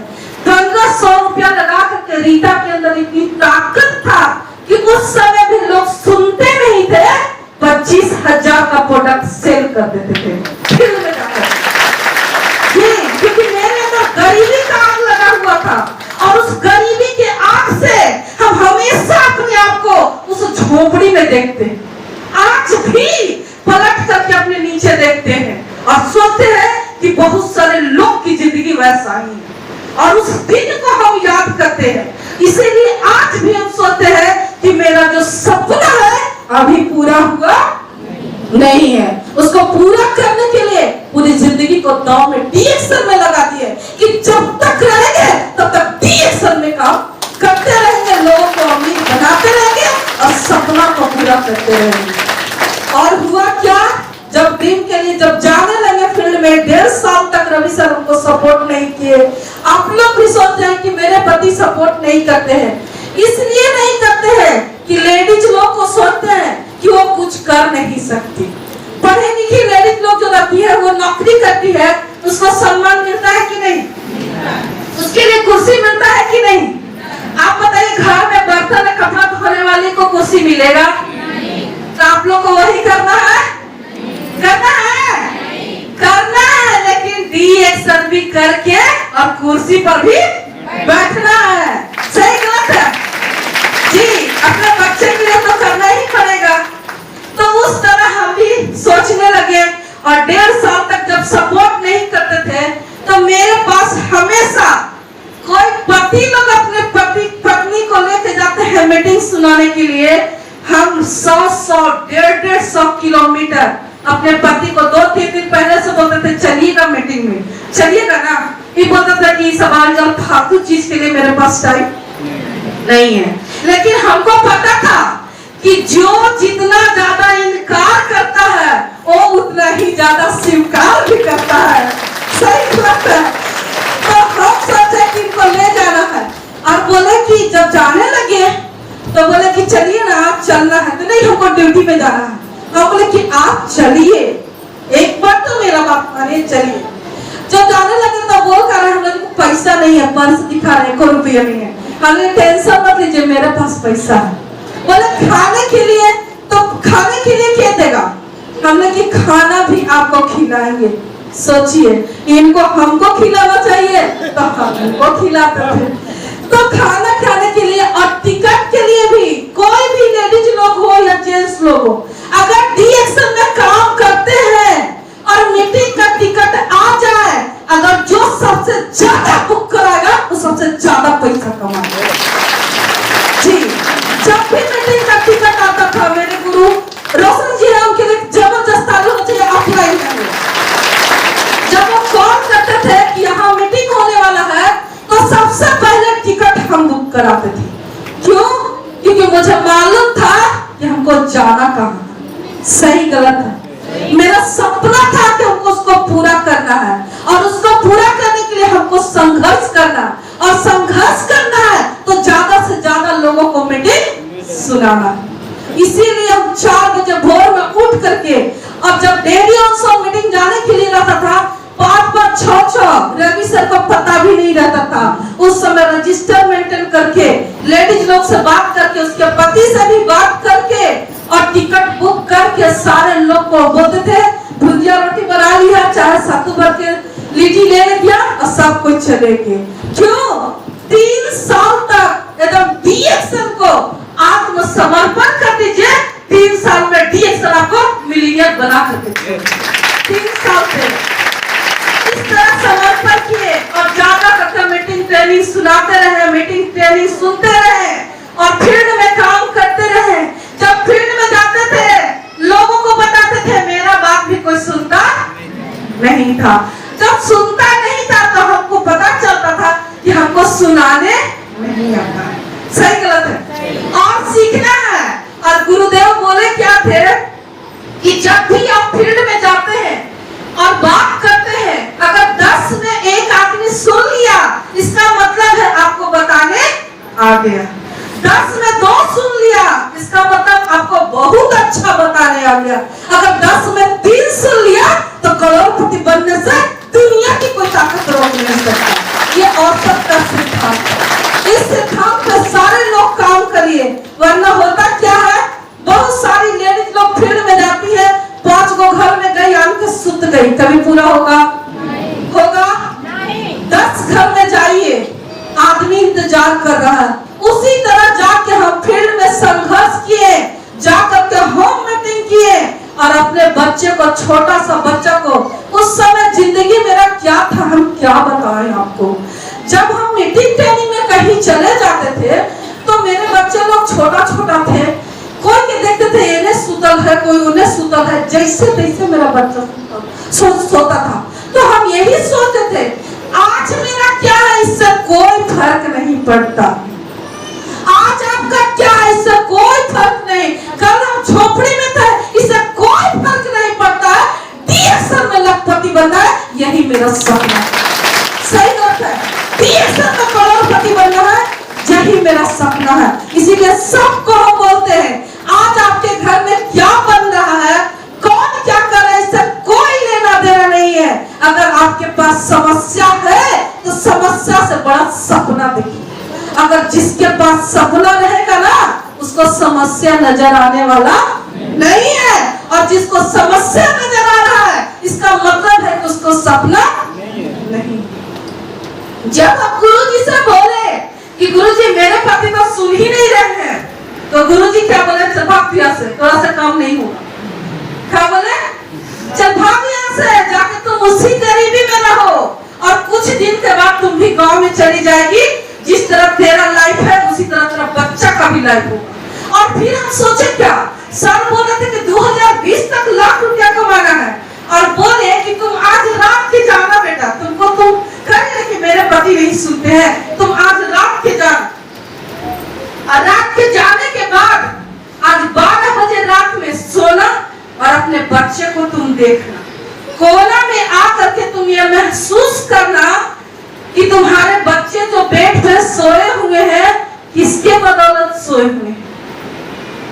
A: 1500 रुपया लगा करके रीता के अंदर इतनी ताकत था कि उस समय भी लोग सुनते नहीं थे, 25,000 का प्रोडक्ट सेल कर देते थे फील्ड में जाकर। क्योंकि मेरे अंदर गरीबी का आग लगा हुआ था, और उस गरीबी के आग से हम हमेशा अपने आप को उस झोपड़ी में देखते हैं। आज भी पलट करके अपने नीचे देखते हैं और सोचते हैं कि बहुत सारे लोग की जिंदगी वैसा ही है, और उस दिन को हम याद करते हैं। इसीलिए आज भी हम सोचते हैं कि मेरा जो सपना है अभी पूरा हुआ नहीं है। उसको पूरा करने के लिए पूरी जिंदगी को दांव में डीएक्सन में लगा दिए कि जब तक रहेंगे तब तक डीएक्सन में काम करते रहेंगे, लोगों को अमीर बनाते रहेंगे और सपना को पूरा करते रहेंगे। और हुआ क्या? जब ड्रीम के लिए जब जाने लगे फील्ड में, 1.5 साल तक रवि सर हमको सपोर्ट नहीं किए। आप लोग भी सोचते हैं कि मेरे पति सपोर्ट नहीं करते हैं। इसलिए नहीं करते हैं कि लेडीज लोग को सोचते हैं कि वो कुछ कर नहीं सकती। पढ़े लिखी लेडीज लोग जो रहती है, वो नौकरी करती है, उसको सम्मान मिलता है कि नहीं? उसके लिए कुर्सी मिलता है कि नहीं? आप बताइए, घर में बर्तन में कपड़ा धोने वाले को कुर्सी मिलेगा? तो आप लोग को वही करना है? करना है? करना है, लेकिन डीएक्सन भी करके और कुर्सी पर भी बैठना है। सही गलत है? जी, अपने बच्चे के लिए तो करना ही पड़ेगा। तो उस तरह हम भी सोचने लगे, और 1.5 साल तक जब सपोर्ट नहीं करते थे, तो मेरे पास हमेशा कोई पति लोग अपने पत्नी को लेके जाते हैं मीटिंग सुनाने के लिए, हम 100 150 किलोमीटर अपने पति को 2-3 दिन पहले से बोलते थे चलिएगा मीटिंग में, चलिएगा ना। ये बोलता था कि सवाल जब फालतू चीज के लिए मेरे पास टाइम नहीं है। लेकिन हमको पता था कि जो जितना ज्यादा इनकार करता है वो उतना ही ज्यादा स्वीकार भी करता है। सही बात है। तो हम सोचे कि इनको ले जाना है और बोले कि जब जाने लगे तो बोले कि चलिए ना, आप चलना है तो नहीं, हमको ड्यूटी पे जाना है। हम बोले कि आप चलिए, एक बार तो मेरा बात मानिए, चलिए। जब जाने लगे तो बोल कर रहे हम लोग को पैसा नहीं है, पर्स दिखा रहे, 1 रुपया नहीं है। हमने टेंशन मत लीजिए, मेरे पास पैसा है। बोले खाने के लिए, तो खाने के लिए क्या देगा? हमने कि खाना भी आपको खिलाएंगे। सोचिए, इनको हमको खिलाना चाहिए तो हमको खिलाते थे। तो खाना खाने के लिए और टिकट के लिए भी, कोई भी लेडीज लोग हो या जेंट्स लोग हो, अगर डीएक्शन में काम करते हैं और मीटिंग का टिकट आ जाए, अगर जो सबसे ज्यादा बुक कराएगा वो सबसे ज्यादा पैसा कमाएगा। जी, जब भी मीटिंग का टिकट आता था, मेरे गुरु रोशन जी है, उनके लिए जबरदस्त ताली होनी चाहिए, ऑफलाइन में जब वो कॉल करते थे कि यहाँ मीटिंग होने वाला है, तो सबसे पहले टिकट हम बुक कराते थे। क्यों? क्योंकि मुझे मालूम था कि हमको जाना कहाँ है। सही गलत है। मेरा सपना था कि हमको उसको पूरा करना है और उसको पूरा करने के लिए हमको संघर्ष करना, और संघर्ष करना है तो ज्यादा से ज्यादा लोगों को मीटिंग सुनाना। इसीलिए हम 4 बजे भोर में उठ करके, अब जब डेली ऑन मीटिंग जाने के लिए रहता था, 5-5, 6-6, रवि सर को पता भी नहीं रहता था। उस समय रजिस्टर मेंटेन करके, लेडीज लोग से बात करके, उसके पति से भी बात करके और टिकट बुक करके सारे लोग को बोलते थे भुजिया रोटी बना लिया, चाहे सत्तू भर के लीची ले लिया और सब कुछ चले गए। क्यों? 3 साल तक एकदम डीएक्शन को आत्मसमर्पण कर दीजिए। 3 साल में डीएक्शन आपको मिलियनियर बना करके 3 साल से इस तरह समर्पण किए और ज्यादा करके मीटिंग ट्रेनिंग सुनाते रहे, मीटिंग ट्रेनिंग सुनते रहे और फील्ड में काम करते रहे। जब फील्ड में जाते थे, लोगों को बताते थे, मेरा बात भी कोई सुनता नहीं था। जब सुनता नहीं था तो हमको पता चलता था कि हमको सुनाने नहीं आता। सही गलत है और सीखना है। और गुरुदेव बोले क्या थे कि जब भी आप फील्ड में जाते हैं और बात करते हैं, अगर 10 में 1 आदमी सुन लिया, इसका मतलब है आपको बताने आ गया। 10 में 2 सुन लिया, इसका मतलब आपको बहुत अच्छा बताने आ गया। अगर 10 में 3 सुन लिया तो करोड़पति बनने से दुनिया की कोई ताकत रोक नहीं सकती। ये औसत का सिद्धांत। इस सिद्धांत पे सारे लोग काम करिए, वरना होता क्या है, बहुत सारी लेडीज लोग फील्ड में जाती है, 5 गो घर में गई, आन के सुत गई, कभी पूरा होगा? होगा? 10 घर में जाइए, आदमी इंतजार कर रहा है। उसी तरह जाके हम फील्ड में संघर्ष किए, जाकर के होम मीटिंग किए और अपने बच्चे को, छोटा सा बच्चा को, उस समय जिंदगी मेरा क्या था हम क्या बताएं आपको। जब हम मीटिंग ट्रेनिंग में कहीं चले जाते थे तो मेरे बच्चे लोग छोटा छोटा थे, कोई के देखते थे इन्हें सुतल है, कोई उन्हें सुतल है, जैसे तैसे मेरा बच्चा सोता था। तो हम यही सोचते थे आज मेरा क्या है, इससे कोई फर्क नहीं पड़ता। आज आपका क्या है, इससे कोई फर्क नहीं। कल हम झोपड़ी में थे, इससे कोई फर्क नहीं पड़ता। डीएक्शन में लखपति बनना है, यही मेरा सपना है। सही बात है। डीएक्शन में करोड़पति बनना है, यही मेरा सपना है। इसीलिए सबको हम बोलते हैं आज आपके घर में क्या बन रहा है, कौन क्या कर रहा है, इससे कोई लेना देना नहीं है। अगर आपके पास समस्या है तो समस्या से बड़ा सपना देखिए। अगर जिसके पास सपना रहेगा ना, उसको समस्या नजर आने वाला नहीं है, और जिसको समस्या नजर आ रहा है, इसका मतलब है कि उसको सपना नहीं। जब आप गुरुजी से बोले कि गुरुजी मेरे पति तो सुन ही नहीं रहे हैं, तो गुरुजी क्या बोले, चल भाग यहाँ से, थोड़ा सा काम नहीं होगा। क्या बोले? चल भाग यहाँ से, जाके तुम उसी गरीबी में रहो और कुछ दिन के बाद तुम भी गांव में चली जाएगी। जिस तरह तेरा लाइफ है उसी तरह तेरा बच्चा का भी लाइफ होगा। और फिर हम सोचे क्या, सर बोल रहे थे कि 2020 तक लाख रुपया कमाना है और बोले कि तुम आज रात के जाना बेटा, तुमको तुम कह रहे कि मेरे पति नहीं सुनते हैं, तुम आज रात के जाना। और रात के जाने के बाद आज 12 बजे रात में सोना और अपने बच्चे को तुम देखना, कोना में आकर के तुम ये महसूस करना कि तुम्हारे बच्चे जो बेड पे सोए हुए हैं किसके बदौलत सोए हुए हैं।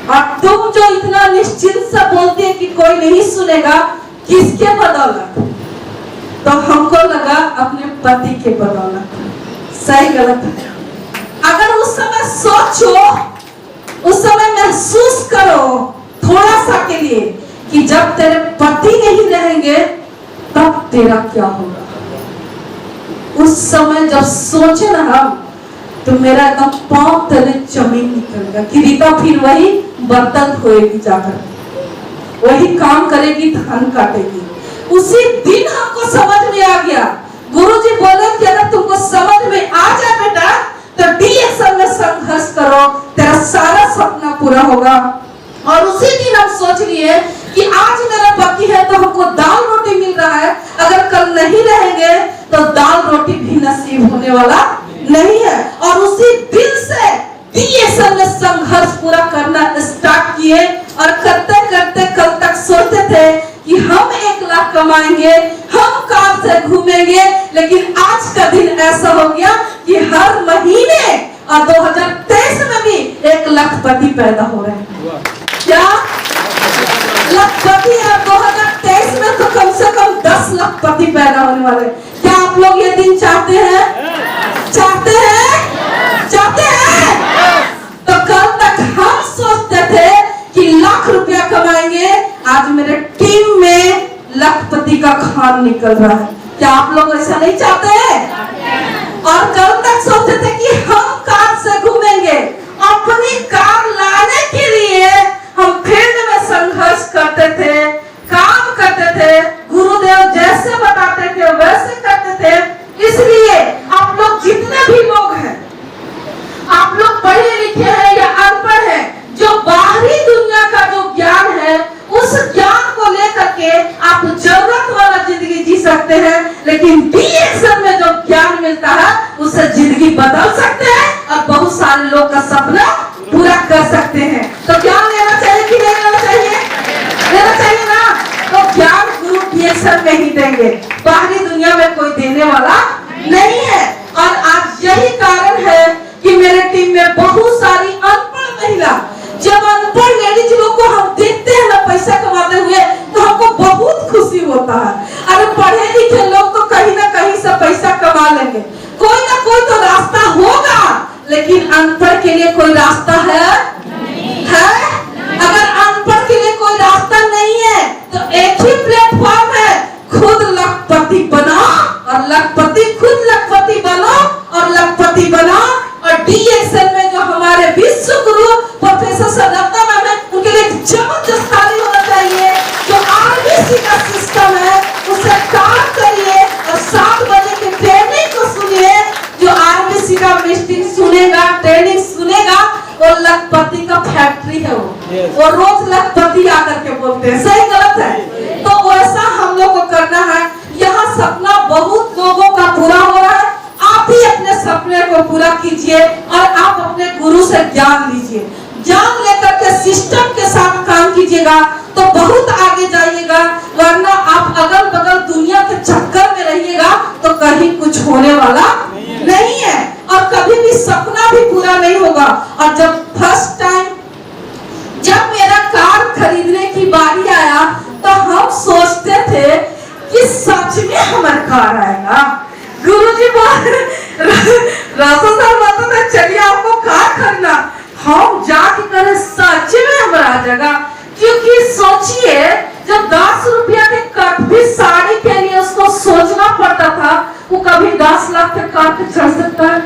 A: और तुम जो इतना निश्चिंत से बोलते हैं कि कोई नहीं सुनेगा, किसके बदौलत? तो हमको लगा अपने पति के बदौलत। सही गलत है? अगर उस समय सोचो, उस समय महसूस करो थोड़ा सा के लिए कि जब तेरे पति नहीं रहेंगे तब तेरा क्या होगा। उस समय जब सोचे ना हम, तो मेरा एकदम पांव तले जमीन निकलेगा कि रीता फिर वही बर्तन धोएगी, जाकर वही काम करेगी, धान काटेगी। उसी दिन हमको समझ में आ गया, गुरुजी बोले कि अगर तुमको समझ में आ जाए बेटा तो डीएक्सल में संघर्ष करो, तेरा सारा सपना पूरा होगा। और उसी दिन हम सोच लिए कि आज मेरा पति है तो हमको दाल रोटी मिल रहा है, अगर कल नहीं रहेंगे तो दाल रोटी भी नसीब होने वाला नहीं है। और उसी दिन से डीएक्सल में संघर्ष पूरा करना स्टार्ट किए और करते करते कल तक सोचते थे कि हम 1 लाख कमाएंगे, हम कार से घूमेंगे, लेकिन आज का दिन ऐसा हो गया कि हर महीने और 2023 में भी 1 लखपति पैदा हो रहे हैं। क्या लखपति है? 2023 में तो कम से कम 10 लखपति पैदा होने वाले। क्या आप लोग ये दिन चाहते हैं? चाहते हैं? चाहते हैं? तो कल तक हम सोचते थे कि लाख रुपया कमाएंगे, आज मेरे टीम में लखपति का खान निकल रहा है। क्या आप लोग ऐसा नहीं चाहते हैं? और कल तक सोचते थे कि हम कार से घूमेंगे, अपनी कार लाने के लिए हम फील्ड में संघर्ष करते थे, काम करते थे, गुरुदेव जैसे बताते थे वैसे करते थे। इसलिए आप लोग जितने भी लोग हैं, आप लोग पढ़े लिखे हैं या अनपढ़ हैं, जो बाहरी दुनिया का जो ज्ञान है उस ज्ञान को लेकर के आप जरूरत वाला जिंदगी जी सकते हैं, लेकिन डीएक्सल में जो ज्ञान मिलता है उससे जिंदगी बदल सकते हैं और बहुत सारे लोग का सपना पूरा कर सकते हैं। तो ज्ञान लेना चाहिए कि नहीं लेना चाहिए? लेना चाहिए ना। तो ज्ञान गुरु डीएक्सल में ही देंगे, बाहरी दुनिया में कोई देने वाला नहीं है। और आज यही कारण है कि मेरे टीम में बहुत सारी अनपढ़ महिला, जब अनपढ़ लेडीज लोग को हम देखते हैं ना पैसा कमाते हुए तो हमको बहुत खुशी होता है। अरे पढ़े लिखे लोग तो कहीं ना कहीं से पैसा कमा लेंगे, कोई ना कोई तो रास्ता होगा, लेकिन अनपढ़ के लिए कोई रास्ता है? है? अगर अनपढ़ के लिए कोई रास्ता नहीं है तो एक ही प्लेटफॉर्म है, खुद लखपति बनो और लखपति खुद लखपति बनो और लखपति बनो। और डीएक्सल में जो हमारे विश्व गुरु प्रोफेसर सदानंद मैम है, उनके लिए जबरदस्त ताली होना चाहिए। जो आरबीसी का सिस्टम है उसे काम करिए और 7 बजे की ट्रेनिंग को सुनिए। जो आरबीसी का मीटिंग सुनेगा, ट्रेनिंग सुनेगा, वो लखपति का फैक्ट्री है। वो रोज लखपति आकर के बोलते हैं। सही गलत है? तो वैसा हम लोग को करना है। यहाँ सपना बहुत लोगों का पूरा हो रहा है, आप ही अपने सपने को पूरा कीजिए और आप अपने गुरु से ज्ञान लीजिए। ज्ञान लेकर के सिस्टम के साथ काम कीजिएगा तो बहुत आगे जाइएगा, वरना आप अगल बगल दुनिया के चक्कर में रहिएगा तो कहीं कुछ होने वाला नहीं है और कभी भी सपना भी पूरा नहीं होगा। और जब फर्स्ट टाइम जब मेरा कार खरीदने की बारी आया तो हम सोचते थे कि सच में हमारा कार आएगा। गुरुजी रासो साहब बताते थे चलिए आपको कार खरीदना, हम जाके करें सच में हमारा जगह। क्योंकि सोचिए जब 10 रुपया के कट भी साड़ी के लिए उसको सोचना पड़ता था, वो कभी 10 लाख के कार पे चढ़ सकता है?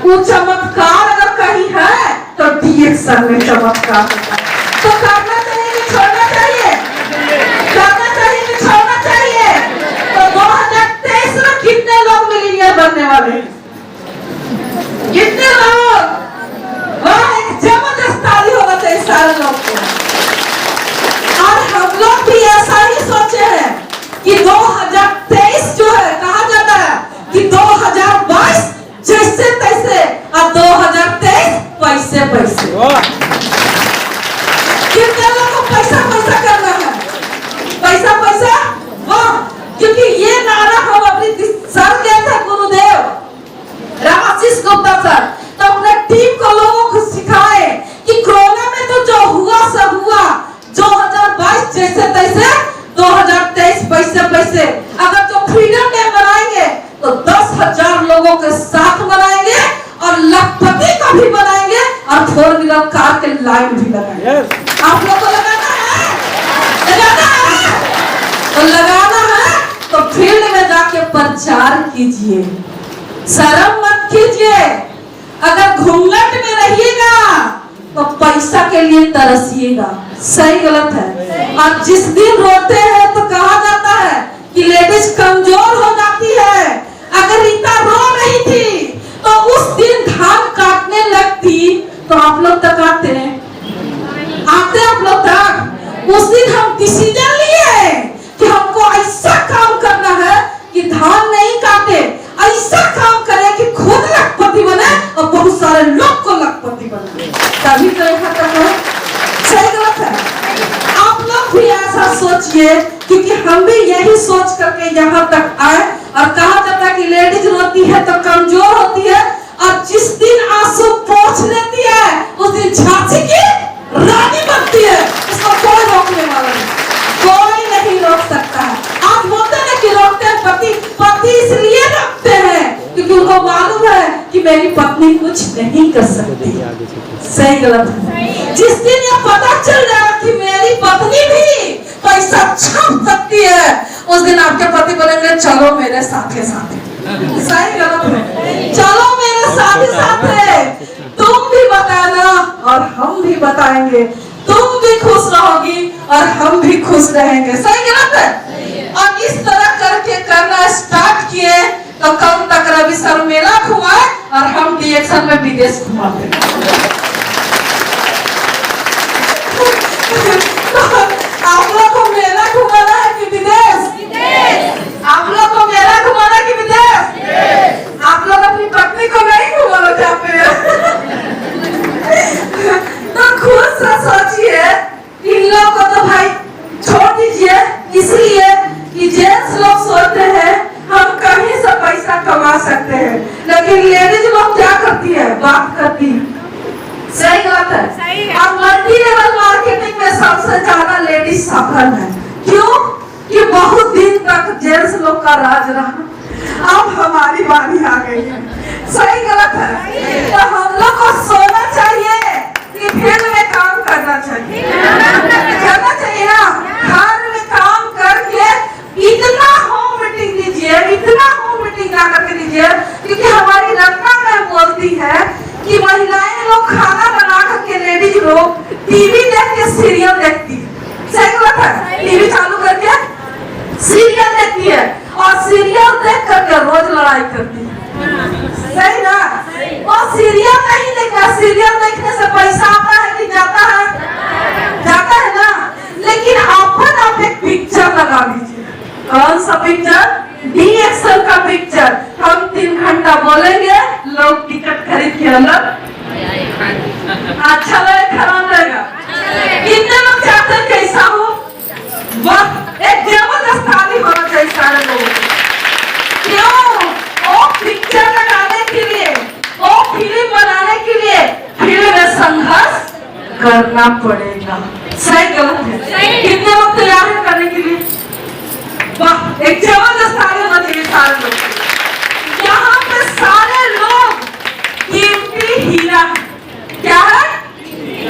A: वो चमत्कार अगर कहीं है तो डीएक्सल में चमत्कार होता है। तो करना चाहिए कि छोड़ना चाहिए? करना चाहिए कि छोड़ना चाहिए? तो 2023 में कितने लोग मिलीनियर बनने वाले हैं? कितने लोग? वह एक जबरदस्त ताली होना चाहिए। लोगों के साथ बनाएंगे और लखपति का भी बनाएंगे और 4 व्हीलर कार के लाइन भी लगाएंगे। आप लोग को लगाना है, लगाना है तो लगाना है तो फील्ड में जाके प्रचार कीजिए, शर्म मत कीजिए। अगर घूंघट में रहिएगा तो पैसा के लिए तरसिएगा, सही गलत है। और जिस दिन रोते हैं तो कहा जाता है कि लेडीज कमजोर हो जाती है। अगर रीता रो रही थी तो उस दिन धान काटने लगती तो आप लोग तक आते आप लोग तक। उस दिन हम डिसीजन लिए कि हमको ऐसा काम करना है कि धान नहीं काटे, ऐसा काम करें कि खुद लखपति बने और बहुत सारे लोग को लखपति बने, तभी तो यहाँ तक है। सही गलत है? आप लोग भी ऐसा सोचिए, क्योंकि हम भी यही सोच करके यहाँ तक आए। और कहा जाता है कि लेडीज रोती है तो कमजोर होती है, और जिस दिन आंसू पोंछ लेती है उस दिन झांसी की रानी बनती है। इसको कोई रोकने वाला नहीं, कोई नहीं रोक सकता है। आप बोलते हैं कि रोकते हैं पति इसलिए रोकते हैं क्योंकि उनको मालूम है कि मेरी पत्नी कुछ नहीं कर सकती। सही गलत है? जिस दिन ये पता चल जाएगा कि मेरी पत्नी भी पैसा छाप सकती है, उस दिन आपके पति बोलेंगे चलो मेरे साथे साथे। सही गलत है? चलो मेरे साथे साथे, तुम भी बताना और हम भी बताएंगे, तुम भी खुश रहोगी और हम भी खुश रहेंगे। सही गलत है? और इस तरह करके करना स्टार्ट किए तो कल तक रवि सर मेला घुमाए और हम रिएक्शन में विदेश घुमाते। आप लोग को मेला घुमाना है कि विदेश? आप लोग को मेला घुमाना है कि विदेश? आप लोग अपनी पत्नी को नहीं घुमाना चाहते हैं? तो खुद से सोचिए, इन लोगों को तो भाई छोड़ दीजिए, इसलिए कि जेंट्स लोग सोचते हैं हम कहीं से पैसा कमा सकते हैं, लेकिन लेडीज लोग क्या करती है? बात करती है। सही गलत है? और मल्टी लेवल मार्केटिंग में सबसे ज्यादा लेडीज सफल है। क्यों? कि बहुत दिन तक जेंट्स लोग का राज रहा, अब हमारी बारी आ गई है। सही गलत है? तो हम लोग को सोना चाहिए कि फील्ड में काम करना चाहिए, करना चाहिए ना। घर में काम करके इतना होम मीटिंग लीजिए, इतना होम मीटिंग ना करके लीजिए, क्योंकि हमारी रत्ना मैम बोलती है कि महिलाएं लोग खाना बना करके लेडीज लोग टीवी देख के सीरियल देखती है। सही गलत है? टीवी चालू करके सीरियल देखती है और सीरियल देख करके रोज लड़ाई करती है। सही ना? और सीरियल नहीं देखना, सीरियल देखने से पैसा आता है कि जाता है? जाता है ना। लेकिन आप एक पिक्चर लगा लीजिए। कौन सा पिक्चर? DXL का पिक्चर। हम 3 घंटा बोलेंगे, लोग टिकट खरीद के अंदर अच्छा लगे, खराब लगेगा? कितने लोग चाहते हैं कैसा हो? बस एक जबरदस्त ताली होना चाहिए सारे लोगों को। क्यों? वो पिक्चर लगाने के लिए, वो फिल्म बनाने के लिए फील्ड में संघर्ष करना पड़ेगा। सही गलत है? कितने लोग तैयार है करने के लिए? वाह, एक जबरदस्त ताली होना चाहिए सारे लोग। यहाँ पे सारे लोग कीमती हीरा है। क्या है?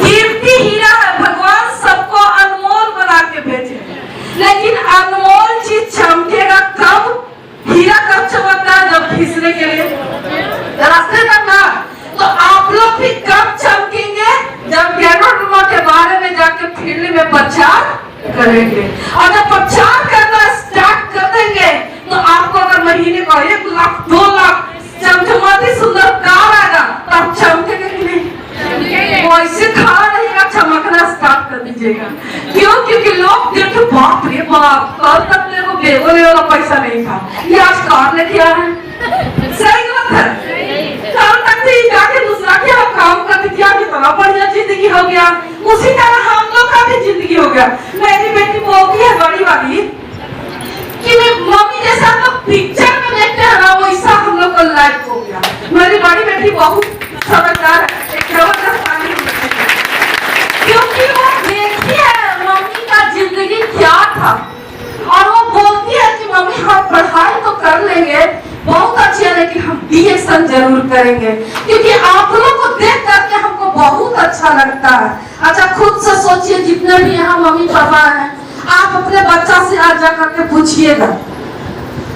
A: कीमती हीरा है। भगवान सबको अनमोल बना के भेजे, लेकिन अनमोल चीज चमकेगा कब? हीरा कब चमकता है? जब घिसने के लिए रास्ते तक ना। तो आप लोग भी कब चमकेंगे? जब ज्ञानों के बारे में जाके फील्ड में प्रचार करेंगे। और जब प्रचार करना स्टार्ट कर देंगे तो आपको अगर महीने को 1 लाख 2 लाख चमचमाती सुंदर कार आएगा तो आप चमकेंगे कि नहीं? वैसे खड़ा रहेगा, चमकना स्टार्ट कर दीजिएगा। क्यों? क्योंकि लोग देखे बाप रे बाप, कल तक मेरे को बेगोले वाला पैसा नहीं था, ये आज कार लेके आ रहा है। सही गलत है? कल तक से जाके दूसरा के हम काम कर दिया, कितना बढ़िया जिंदगी हो गया। उसी तरह हम लोग का भी जिंदगी हो गया। मेरी बेटी बोलती है बड़ी वाली कि मम्मी जैसा हम लोग पिक्चर में देखते हैं ना, वैसा हम लोग को लाइफ हो गया। मेरी बड़ी बेटी बहुत समझदार है, एक जबरदस्त ताली होनी चाहिए, क्योंकि वो देखती है मम्मी का जिंदगी क्या था और वो बोलती है कि मम्मी हम पढ़ाई तो कर लेंगे बहुत अच्छी है, लेकिन हम DXL रिएक्शन जरूर करेंगे, क्योंकि आप लोगों को देख करके हमको बहुत अच्छा लगता है। अच्छा खुद से सोचिए, जितने भी यहाँ मम्मी पापा हैं, आप अपने बच्चा से आज जा करके पूछिएगा,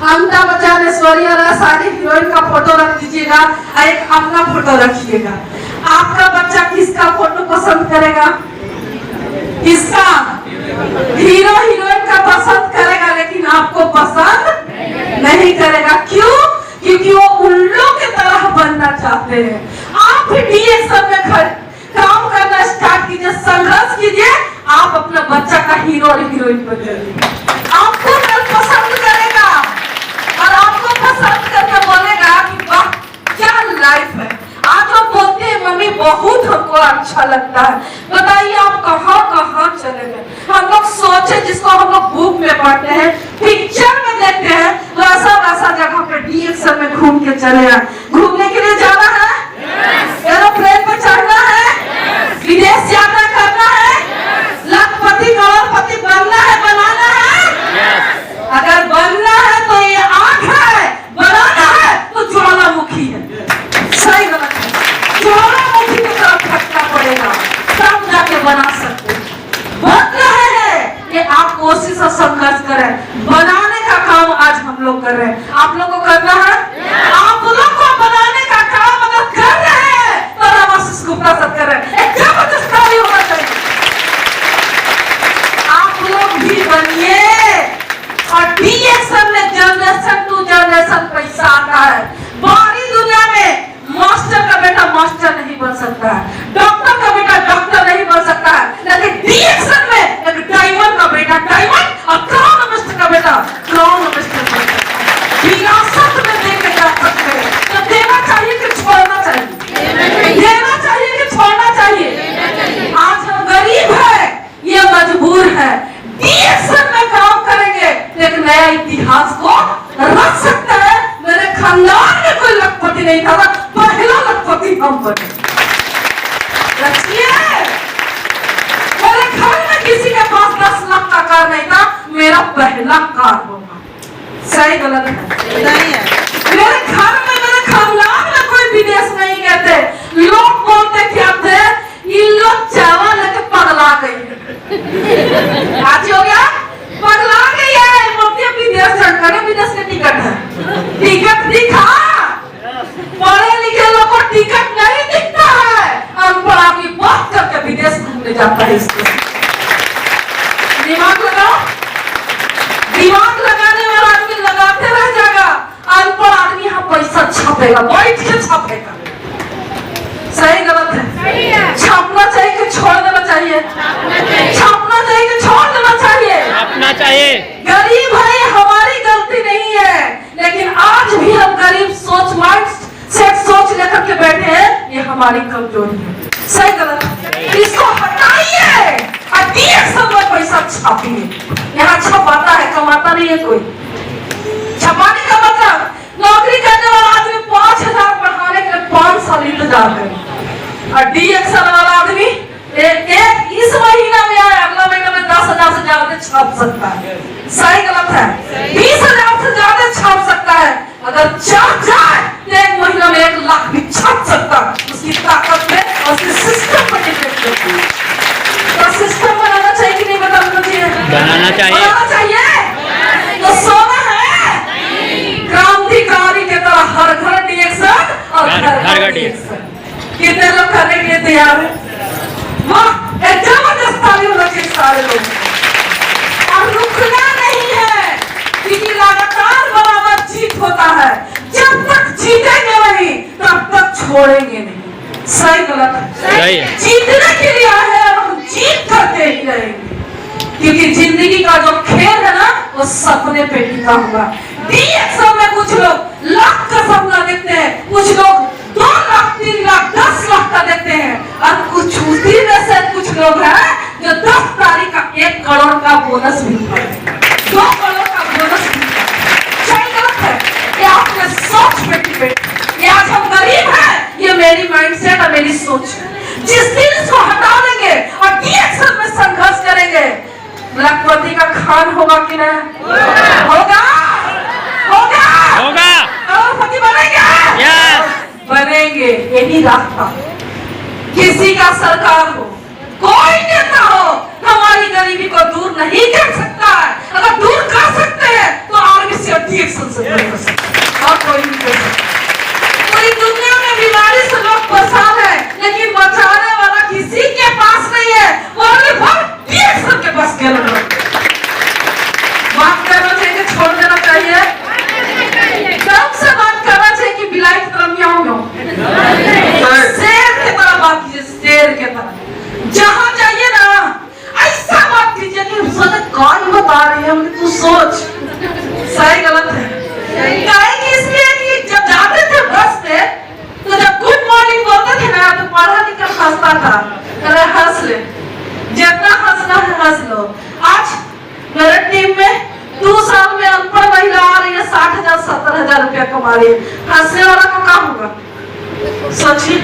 A: अमिताभ बच्चन, ऐश्वर्या राय, सारी हीरोइन का फोटो रख दीजिएगा और एक अपना फोटो रखिएगा। आपका बच्चा किसका फोटो पसंद करेगा? किसका? हीरो हीरोइन का पसंद करेगा, लेकिन आपको पसंद नहीं करेगा। क्यों? क्योंकि वो उल्लू की तरह बनना चाहते हैं। आप भी रिएक्शन में काम करना स्टार्ट कीजिए, संघर्ष कीजिए, आप अपना बच्चा का हीरो और हीरोइन बनिए। आपको पसंद करेगा और आपको पसंद करके बोलेगा कि वाह क्या लाइफ है। आज वो बोलते हैं मम्मी बहुत हमको अच्छा लगता है। बताइए आप कहाँ कहाँ चले गए। हम लोग सोचे, जिसको हम लोग बुक में पढ़ते हैं, पिक्चर में देखते हैं, वैसा वैसा जगह पे डीएक्सएल में घूम के चले आए। घूमने के लिए जाना है, एरोप्लेन पे चढ़ना है, विदेश यात्रा करना है, लाखपति करोड़पति बनना है, बनाना है। अगर बनना है तो ये आंख है, बनाना है तो ज्वालामुखी है। सही गलत है? ज्वालामुखी की तरफ फटना पड़ेगा, तब जाके बना सकते हैं। बन रहे हैं कि आप कोशिश और संघर्ष करें। बनाने का काम आज हम लोग कर रहे हैं, आप लोग को करना है। आप लोग को बनाने का काम अगर कर रहे हैं तो रामाशीष गुप्ता सर कर रहे हैं। एक जबरदस्त ताली होना चाहिए। आप लोग भी बनिए और डीएक्सएल में जनरेशन टू जनरेशन पैसा आता है। बाहरी दुनिया में मास्टर का बेटा मास्टर नहीं बन सकता है, डॉक्टर का बेटा डॉक्टर नहीं बन सकता है, लेकिन डीएक्सएल में एक डायमंड का बेटा डायमंड और क्राउन मिनिस्टर का बेटा क्राउन मिनिस्टर बन सकता है। विरासत में देके जा सकते हैं। तो देना चाहिए कि छोड़ना चाहिए? देना चाहिए कि छोड़ना चाहिए? आज हम गरीब है, ये मजबूर है, डीएक्सएल में काम करेंगे, एक नया इतिहास को रख सकते हैं। मेरे खानदान में कोई लखपति नहीं था, पहला लखपति हम बने। रखिए, मेरे घर में किसी के पास 10 लाख का कार नहीं था, मेरा पहला कार होगा। सही गलत है? नहीं है। मेरे घर में, मेरे खानदान में कोई विदेश नहीं गए थे। लोग बोलते क्या थे, ये लोग चावल लेके पगला गई। आज हो गया, पगला गई है, मोती विदेश चढ़कर विदेश के टिकट है, टिकट दिखा। पढ़े लिखे लोग को टिकट नहीं दिखता है, अनपढ़ आदमी बात करके विदेश घूमने जाता है। इसको दिमाग लगाओ, दिमाग लगाने वाला आदमी लगाते रह जाएगा, अनपढ़ आदमी यहाँ पैसा छापेगा, बैठ के छापेगा। सही गलत है? सही है। छापना चाहिए कि छोड़ देना चाहिए? छापना चाहिए कि छोड़ देना चाहिए? छापना चाहिए। गरीब है, ये हमारी गलती नहीं है, लेकिन आज भी हम गरीब सोच माइंड सेट सोच लेकर के बैठे हैं, ये हमारी कमजोरी है। सही गलत है? इसको हटाइए और डीएक्सएल में पैसा छापिए। यहाँ छपाता है, कमाता नहीं है कोई। छपाने का मतलब नौकरी करने वाला आदमी 5,000 बढ़ाने के लिए 5 साल इंतजार करे, और डीएक्सएल वाला आदमी एक इस महीना में आए, अगला महीना में 10,000 से ज्यादा छाप सकता है। सही गलत है? 20,000 से ज्यादा छाप सकता है। अगर चाप जाए तो 1 महीना में 1 लाख भी छाप सकता है। उसकी ताकत में और उसके सिस्टम पर डिपेंड करती है। तो सिस्टम बनाना चाहिए कि नहीं बनाना चाहिए? बनाना चाहिए। बनाना चाहिए। तो सोना है क्रांतिकारी के तरह हर घर डीएक्सएल और घर घर डीएक्सएल। कितने लोग करने के लिए तैयार है? वाह, एक जबरदस्त ताली होना चाहिए सारे लोग। और रुकना नहीं है, क्योंकि लगातार बराबर जीत होता है। जब तक जीतेंगे नहीं तब तक छोड़ेंगे नहीं। सही गलत है? सही है। जीतने के लिए आए हैं और हम जीत करते ही रहेंगे, क्योंकि जिंदगी का जो खेल है ना, वो सपने पे टिका हुआ। डीएक्सएल में कुछ लोग लाख का सपना देखते हैं, कुछ लोग 2 लाख 3 लाख 10 लाख का देखते हैं, और कुछ उसी में से कुछ लोग हैं जो 10 तारीख का 1 करोड़ का बोनस भी पाए, 2 करोड़ का बोनस भी पाए। सही गलत है? ये आपने सोच पे डिपेंड। ये आज हम गरीब हैं, ये मेरी माइंडसेट और मेरी सोच है। जिस दिन इसको हटा देंगे और डीएक्सएल में संघर्ष करेंगे, लखपति का खान होगा कि नहीं? होगा, होगा, होगा। करोड़पति बनेंगे। बनेंगे, यही रास्ता। किसी का सरकार हो, कोई नेता हो, हमारी गरीबी को दूर नहीं कर सकता है। अगर दूर कर सकते हैं तो आरबीसी और डीएक्शन से दूर कर सकते हैं, और कोई नहीं कर सकता। पूरी दुनिया में बीमारी से लोग परेशान है, लेकिन बचाने वाला किसी के पास नहीं है, ओनली फॉर डीएक्शन के पास केवल बात करना चाहिए, छोड़ देना चाहिए। कब से बात करना चाहिए कि बिलाई की तरह म्याऊं म्याऊं, शेर की तरह बात कीजिए, शेर की तरह। जहाँ जाइए ना ऐसा बात कीजिए कि सोचे कौन बता रही है, तू सोच सही गलत है। कहेंगे इसलिए कि जब जाते थे बस पे तो जब गुड मॉर्निंग बोलते थे ना तो पढ़ा लिखकर हंसता था, अरे हंस ले, जितना हंसना है हंस लो। आज मेरे टीम में 2 साल में अनपढ़ महिला आ रही है, 60,000 70,000 रुपया कमा रही है। हंसने वाला का काम होगा, सोचिए।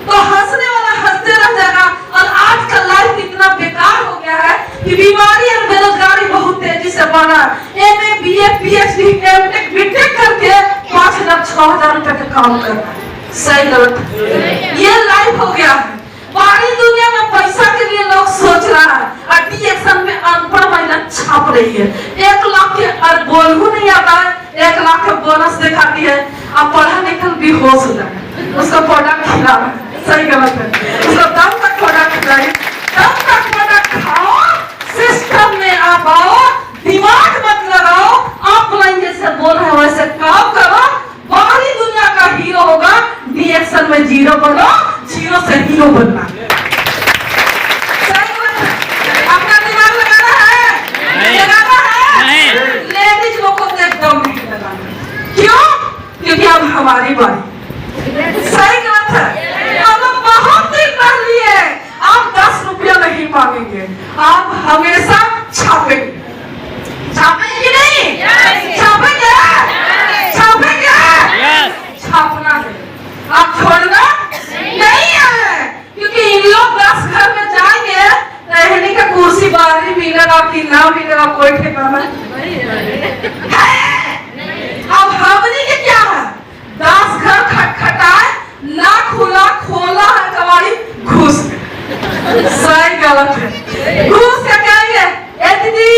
A: तो हंसने वाला हंसते रह जाएगा। और आज का लाइफ इतना बेकार हो गया है कि बीमारी और बेरोजगारी बहुत तेजी से बढ़ा। MA BA PhD MTech BTech करके 5,000 6,000 रुपए का काम कर रहा है, सही गलत ये लाइफ हो गया है। बाहरी दुनिया में पैसा के लिए लोग सोच रहा है, और डीएक्शन में अनपढ़ महिला छाप रही है। 1 लाख के और बोलू नहीं आता है, 1 लाख का बोनस दिखाती है। अब पढ़ा लिखा भी होश हो जाए, उसका प्रोडक्ट खिलाओ, सही गलत है, उसका दम तक प्रोडक्ट खिलाइए, दम तक प्रोडक्ट खाओ, सिस्टम में आप आओ, दिमाग मत लगाओ, ऑफलाइन जैसे बोल रहे हो वैसे काम करो। बाहरी दुनिया का हीरो होगा, डीएक्शन में जीरो बनो, जीरो से हीरो बनना। अपना दिमाग लगाना है, लगाना है। लेडीज लोग को एकदम नहीं लगाना, क्यों? क्योंकि अब हमारी बारी, सही गलत है। अब हम बहुत दिन पढ़ लिए, आप 10 रुपया नहीं मांगेंगे, आप हमेशा छापेंगे, छापेंगे नहीं, छापेंगे, छापेंगे, छापना है, आप छोड़ना नहीं है। क्योंकि इन लोग 10 घर में जाएंगे, रहने का कुर्सी बाहरी मिलेगा कि ना मिलेगा कोई ठिकाना है। अब हमने के क्या है, 10 घर खटखटाए, ना खुला खोला है कबाड़ी, घुस गए, सही गलत है। घुस के कहेंगे ए दीदी,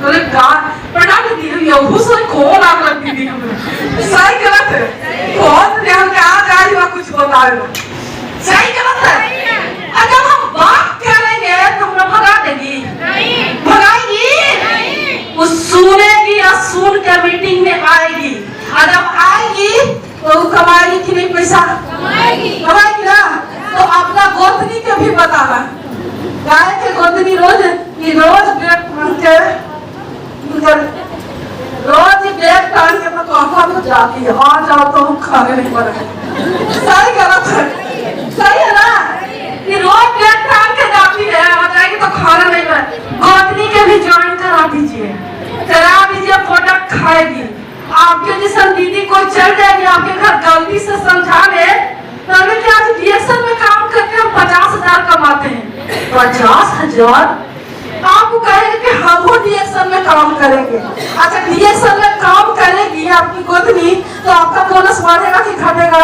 A: बोले प्रणाम दीदी, घुस कौन आग लग दीदी हमें, सही गलत है। कौन ध्यान का आ जाए वह कुछ बता रहे, सही गलत है। अगर हम बात करेंगे तो हमें भगा देगी, भगाएगी, वो सुनेगी या सुन के मीटिंग में आएगी, और जब आएगी तो कमाएगी कि नहीं, पैसा कमाएगी ना। तो अपना गोतनी के भी बताना, गाय के गोतनी रोज बैग टांग के तो कहा तो जाती है, आ जाओ तो हम खाने नहीं पड़ेंगे, सही गलत है, सही है ना। कि रोज बैग टांग के जाती है, आ जाएगी तो खाना नहीं पड़ेगा। गोतनी के भी ज्वाइन करा दीजिए, प्रोडक्ट खाएगी। आपके जैसा दीदी कोई चल जाएगी आपके घर, गलती से समझा दे, तभी क्या डीएक्शन में काम करके हम 50,000 कमाते हैं। 50,000 आपको कहेंगे कि हम वो डीएक्शन में काम करेंगे। अच्छा, डीएक्शन में काम करेगी आपकी गोतनी, तो आपका बोनस बढ़ेगा कि घटेगा?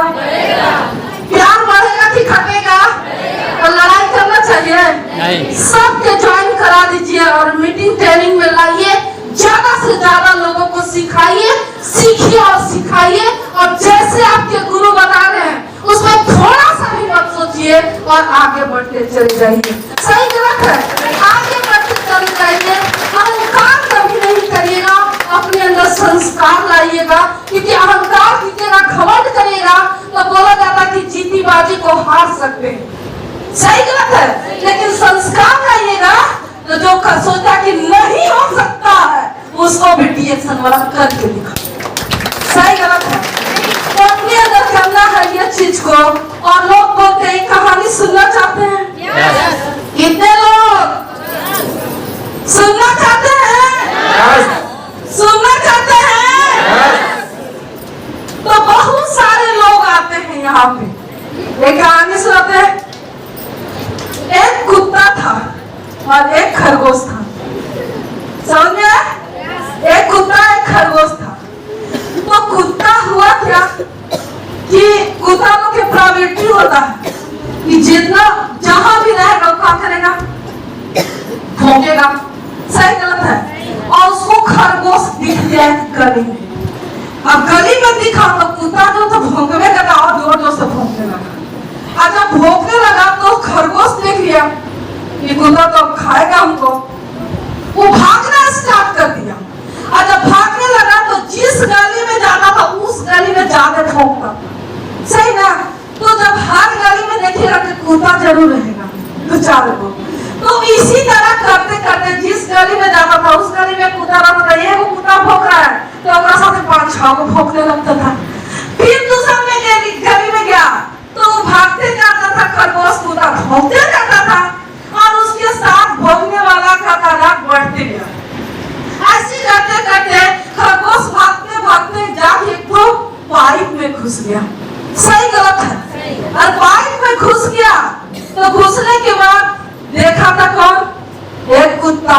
A: प्यार बढ़ेगा कि घटेगा? तो लड़ाई करना चाहिए, सबके ज्वाइन करा दीजिए और मीटिंग ट्रेनिंग में लाइए, ज्यादा से ज्यादा लोगों को सिखाइए, सीखिए और सिखाइए। और जैसे आपके गुरु बता रहे हैं उसमें थोड़ा सा भी मत सोचिए और आगे बढ़ते चले जाइए, सही गलत है, आगे बढ़ते चले जाइए। अहंकार कभी नहीं करिएगा, अपने अंदर संस्कार लाइएगा, क्योंकि अहंकार कीजिएगा, घमंड करिएगा तो बोला जाता कि जीती बाजी को हार सकते हैं, सही गलत है। लेकिन संस्कार लाइएगा तो जो सोचता कि नहीं हो सकता है उसको भी डीएक्शन वाला करके दिखा, सही गलत है। तो अपने अंदर करना है ये चीज को। और लोग बोलते हैं कहानी सुनना चाहते हैं, कितने लोग सुनना चाहते हैं, सुनना चाहते हैं? तो बहुत सारे लोग आते हैं यहाँ पे, एक कहानी सुनाते हैं। एक कुत्ता था और एक खरगोश था, समझ में? एक कुत्ता एक खरगोश था। तो कुत्ता हुआ क्या कि दिख जाए गली में। अब गली में दिखा तो कुत्ता जो तो भौंकने लगा और जोर जोर से भौंकने लगा। और जब भौंकने लगा तो खरगोश देख लिया ये कुत्ता तो खाएगा हमको, वो भागना स्टार्ट कर दिया। और जब भागने लगा तो जिस गली में जाना था उस गली में ज्यादा भौंकता, सही ना। तो जब हर गली में देखिएगा कि कुत्ता जरूर रहेगा दो चार को, तो इसी तरह करते करते जिस गली में जाता था उस गली में कुत्ता रहता था। ये कुत्ता भौंक रहा है तो ओकरा साथे 5-6 को भौंकने लगता था। फिर दूसरा में गली में गया तो भागते जाता था, खरगोश कुत्ता भौंकते जाता था और उसके साथ भौंकने वाला का तादाद बढ़ते गया। ऐसे करते करते खरगोश भागते भागते जाके तो पाइप में घुस गया। सही गलत है? और पाइप में घुस गया तो घुसने के बाद देखा था कौन? एक कुत्ता।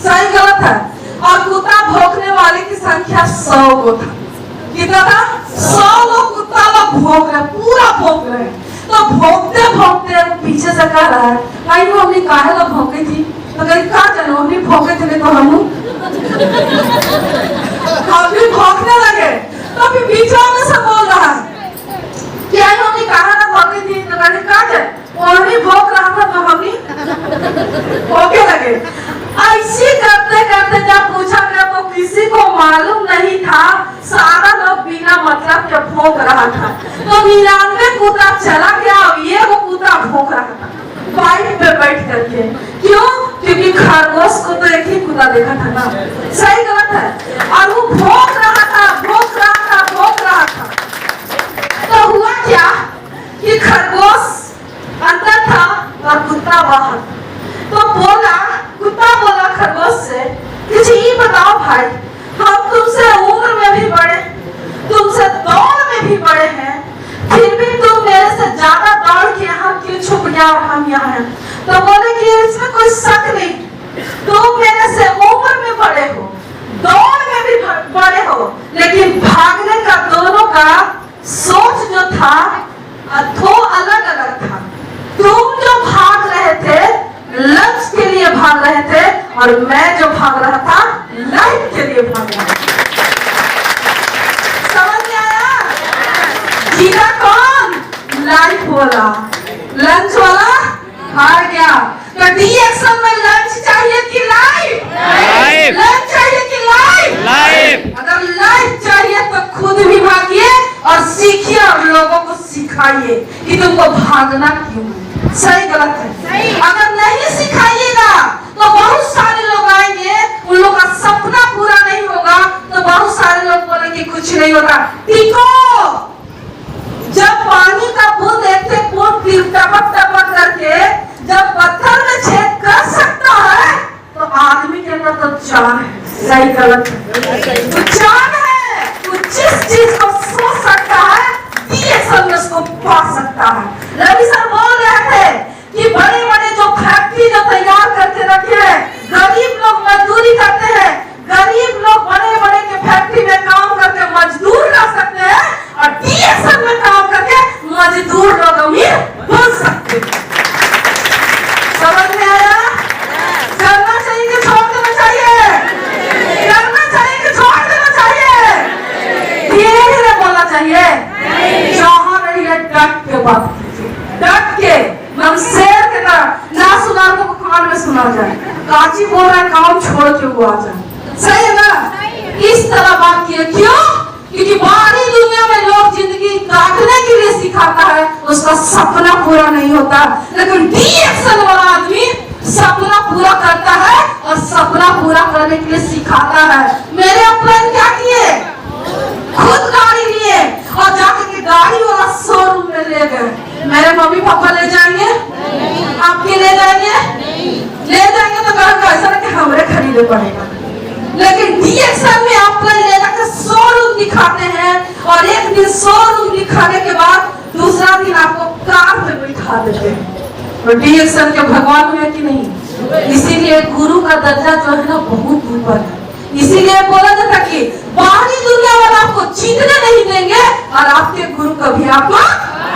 A: सही गलत है? और कुत्ता भौंकने वाले की संख्या 100 को था। कितना था? 100 लोग कुत्ता लोग भौंक रहे, पूरा भौंक रहे। तो भौंकते भौंकते वो पीछे से कह रहा है भाई वो हमने काहे लोग भौंकी थी? तो कहीं कहा जानो हमने भौंके थे तो हम भी भौंकने लगे। तो फिर बीच में से बोल रहा है क्या हमने कहा ना भौंकी थी? तो कहीं कहा जाए और भी भौंक रहा था तो हमने भौंके लगे। ऐसे करते करते जब पूछा गया तो किसी को मालूम नहीं था, सारा लोग बिना मतलब के भौंक रहा था। तो 99 कुत्ता चला गया और ये वो कुत्ता भौंक रहा था पाइप पे बैठ करके। क्यों? क्योंकि खरगोश को तो एक ही कुत्ता देखा था ना। सही गलत है? और वो भौंक रहा था भौंक रहा था भौंक रहा था। तो हुआ क्या कि खरगोश अंदर था और कुत्ता बाहर। तो बोला कुत्ता बोला खरगोश से कि ये बताओ भाई हम तुमसे उम्र में भी बड़े, तुमसे दौड़ में भी बड़े हैं, फिर भी तुम मेरे से ज्यादा दौड़ के यहाँ क्यों छुप गया और हम यहाँ हैं? तो बोले कि इसमें कोई शक नहीं, तुम मेरे से उम्र में बड़े हो, दौड़ में भी बड़े हो, लेकिन भागने का दोनों का सोच जो था दो अलग अलग था। तुम जो भाग रहे थे लक्ष्य के लिए भाग रहे थे और मैं जो भाग रहा था लाइफ के लिए भाग रहा था। समझ में आया? जीता कौन? लाइफ वाला। लंच वाला हार गया। तो डी एक्शन में लंच चाहिए कि लाइफ? लंच चाहिए कि लाइफ? अगर लाइफ चाहिए तो खुद भी भागिए और सीखिए और लोगों को सिखाइए कि तुमको भागना क्यों है। सही गलत है? अगर नहीं सिखाइएगा तो बहुत सारे लोग आएंगे, उन लोगों का सपना पूरा नहीं होगा तो बहुत सारे लोग बोलेंगे कुछ नहीं होता। टिको, जब पानी का बूंद एक टपक टपक करके जब पत्थर में छेद कर सकता है तो आदमी के अंदर तो जान है। सही गलत है? तो जान है, वो जिस चीज को सोच सकता है DXL में उसको पा सकता है। रवि सर बोल रहे थे कि बड़े बड़े जो फैक्ट्री जो तैयार करके रखे हैं, गरीब लोग मजदूरी करते हैं, गरीब लोग बड़े बड़े के फैक्ट्री में काम करके मजदूर रह सकते हैं और DXL में काम करके मजदूर लोग अमीर बन सकते हैं। समझ में आया? करना चाहिए कि छोड़ देना चाहिए? करना चाहिए कि छोड़ देना चाहिए? धीरे धीरे बोलना चाहिए। जहाँ रहिए डट के बात कीजिए, डट के हम शेर के तरह ना सुना तो कान में सुना जाए, काची बोल रहा है काम छोड़ के वो आ जाए। सही है ना? इस तरह बात किए। क्यों? क्योंकि बाहरी दुनिया में लोग जिंदगी काटने के लिए सिखाता है, उसका सपना पूरा नहीं होता, लेकिन DXL वाला आदमी सपना पूरा करता है और सपना पूरा करने के लिए सिखाता है। मेरे अपने क्या किए? खुद गाड़ी लिए और जाके के गाड़ी वाला शोरूम में ले गए। मेरे मम्मी पापा ले जाएंगे? आपके ले जाएंगे? ले जाएंगे तो कहेंगे ऐसा ना कि हमें खरीदे पड़ेगा। लेकिन DXL में आप ले जाकर शोरूम दिखाते हैं और एक दिन शोरूम दिखाने के बाद दूसरा दिन आपको कार में बिठा देते हैं। और DXL के भगवान हुए कि नहीं? इसीलिए गुरु का दर्जा जो है ना बहुत ऊपर है। इसीलिए बोला जाता कि बाहरी दुनिया वाला आपको जीतने नहीं देंगे और आपके गुरु कभी आपको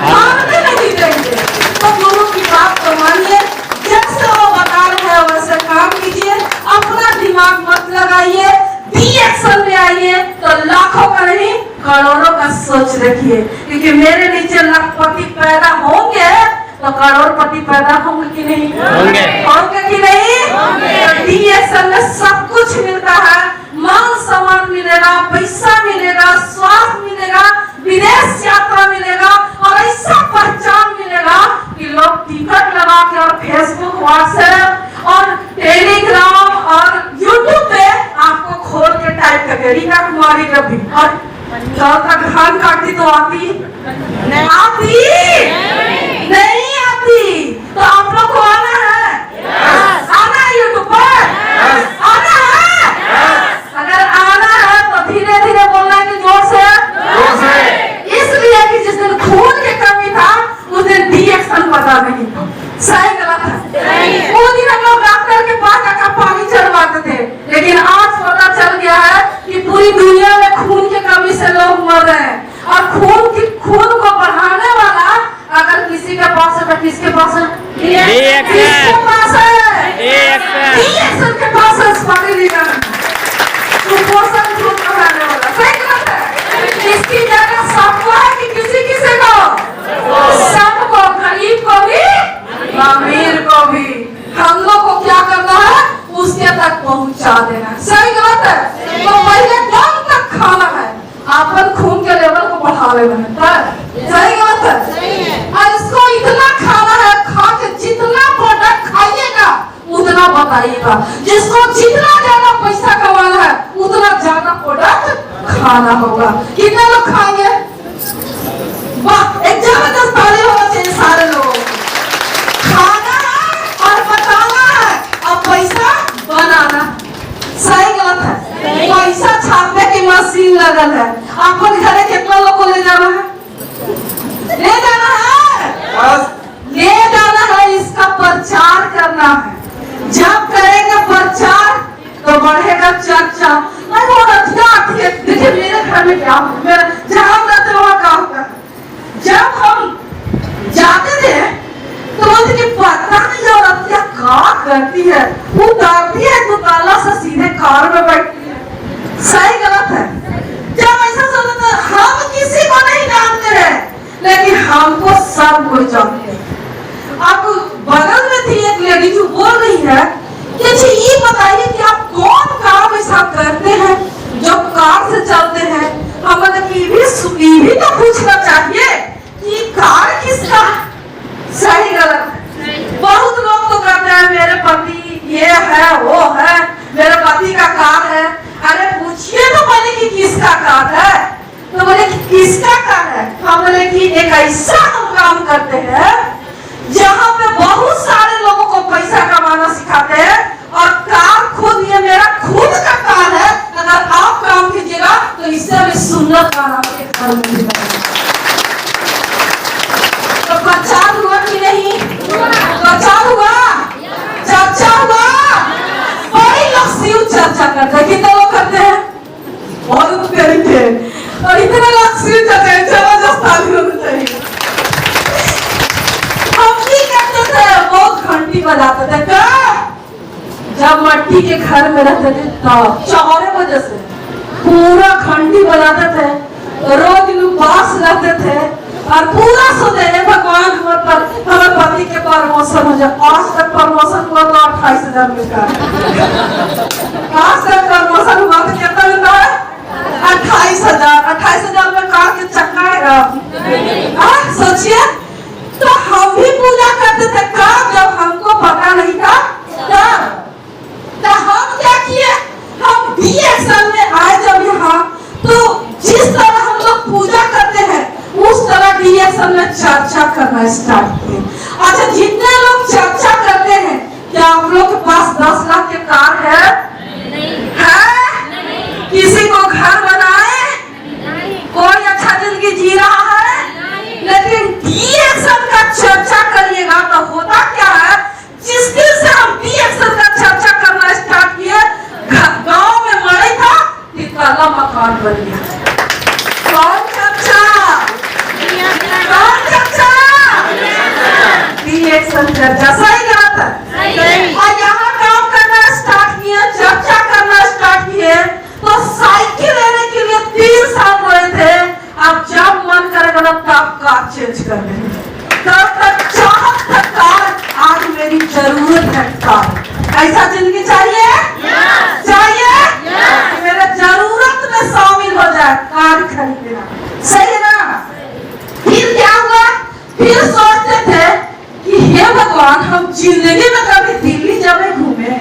A: हारने नहीं देंगे। तो गुरु की बात को मानिए, जैसे वो बता रहे हैं वैसे काम कीजिए, अपना दिमाग मत लगाइए। DXL में आइए तो लाखों का नहीं करोड़ों का सोच रखिए, क्योंकि मेरे नीचे लाखपति पैदा होंगे तो करोड़पति पैदा होंगे कि नहीं? होंगे कि नहीं? DSL में सब कुछ मिलता है, मान सम्मान मिलेगा, पैसा मिलेगा, स्वास्थ्य मिलेगा, विदेश यात्रा मिलेगा और ऐसा पहचान मिलेगा कि लोग टिकट लगा के और फेसबुक, व्हाट्सएप और टेलीग्राम और यूट्यूब पे आपको खोल के टाइप करके रीना कुमारी कभी और धान काटती तो आती आती नहीं आती, तो आप लोग को आना है, आना है यूट्यूब पर, आना है। अगर आना है तो धीरे धीरे बोलना है कि जोर से, इसलिए कि जिस दिन खून की कमी था उस दिन DXL पता नहीं था, सही गलत है। उस दिन हम लोग डॉक्टर के पास जाकर पानी चढ़वाते थे, लेकिन आज पता चल गया है कि पूरी दुनिया में खून की कमी से लोग मर रहे हैं, और खून को बढ़ाने वाला अगर किसी के पास है तो किसके पास है? किसके पास है? DXL के पास है। कुपोषण दूर कराने वाला, सही गलत है। इसकी जगह सबको है कि किसी को? सबको, गरीब को भी, अमीर को भी। हम लोग को क्या करना है? उसके तक पहुंचा देना, सही गलत है। तो पहले दम तक खाना है, अपन खून के लेवल को बढ़ा लेना है, सही गलत है। और इसको इतना खाना है, खा के जितना प्रोडक्ट खाइएगा उतना बताइएगा। जिसको जितना ज्यादा पैसा कमाना है उतना ज्यादा प्रोडक्ट खाना होगा। कितने लोग खाएंगे? वाह, एक जबरदस्त ताली होना चाहिए सारे लोगों को। खाना है और बताना है और पैसा बनाना, सही गलत है। पैसा छापने की मशीन लगल है, अपन घरे कितना लोग को ले जाना है? ले जाना है, ले जाना है, इसका प्रचार करना है। जब करेंगे प्रचार तो बढ़ेगा चर्चा। मैं वो रथिया आती है, देखिए मेरे घर में क्या जहाँ रहते वहाँ काम कर। जब हम जाते थे तो मुझे पता नहीं जो रथिया क्या करती है, वो उतारती है दुकाला से सीधे कार में बैठती है, सही गलत है। जब ऐसा सोचते हम किसी को नहीं जानते हैं, लेकिन हमको सब कुछ जानते हैं। अब बगल में थी एक लेडी जो बोल रही है कि जी ये बताइए कि आप कौन काम ऐसा करते हैं जो कार से चलते हैं? हमें भी तो पूछना चाहिए कि कार किसका? सही गलत। बहुत लोग तो कहते हैं मेरे पति ये है वो है, मेरे पति का कार है। अरे पूछिए तो पहले कि किसका कार है? तो बोले कि किसका कार है? हम बोले कि एक ऐसा हम काम करते हैं जहाँ पे बहुत सारे लोगों को पैसा कमाना सिखाते हैं, और कार खुद ये मेरा खुद का कार है। अगर आप काम कीजिएगा तो इससे भी सुंदर कार आपके घर में मिलेगा। तो प्रचार हुआ कि नहीं? प्रचार हुआ, चर्चा हुआ। बड़े लोग शिव चर्चा करते हैं, कितने लोग करते हैं? बहुत करते हैं, और इतने लोग शिव चर्चा जबरदस्त ताली होनी चाहिए। बहुत घंटी बजाते थे जब मट्टी के घर में रहते थे, तब 4 बजे से पूरा घंटी बजाते थे। रोज उपास रहते थे और पूरा सोचे भगवान हमारे पति के प्रमोशन हो जाए। आज तक प्रमोशन हुआ तो 28,000 मिलता है। आज तक प्रमोशन हुआ तो कितना मिलता है? 28,000। 28,000 में कार के चक्का है। सोचिए, तो हम भी पूजा करते थे कब? जब हमको पता नहीं था तब। तो हम क्या किए? हम DXL में आए जब यहाँ, तो जिस तरह हम लोग पूजा करते हैं उस तरह DXL में चर्चा करना स्टार्ट किए। अच्छा, जितने लोग चर्चा करते हैं, क्या आप लोग के पास 10 लाख के कार है? है? किसी को घर बनाए, कोई अच्छा जिंदगी जी रहा है? लेकिन DXL का चर्चा करिएगा तो होता क्या है? जिस दिन से हम DXL का चर्चा करना स्टार्ट किए, गांव में मरे था, तितला मकान बन गया। कौन चर्चा? कौन चर्चा? DXL चर्चा, सही गलत है। और यहाँ काम करना स्टार्ट किए, चर्चा करना स्टार्ट किए, तो साइकिल कार चेंज कर रहे हैं। तब तक चाहत था कार, आज मेरी जरूरत है कार। ऐसा जिंदगी चाहिए? चाहिए? मेरे जरूरत में शामिल हो जाए कार खरीदना, सही है ना? फिर क्या हुआ? फिर सोचते थे कि हे भगवान, हम जिंदगी में कभी दिल्ली जावे घूमे,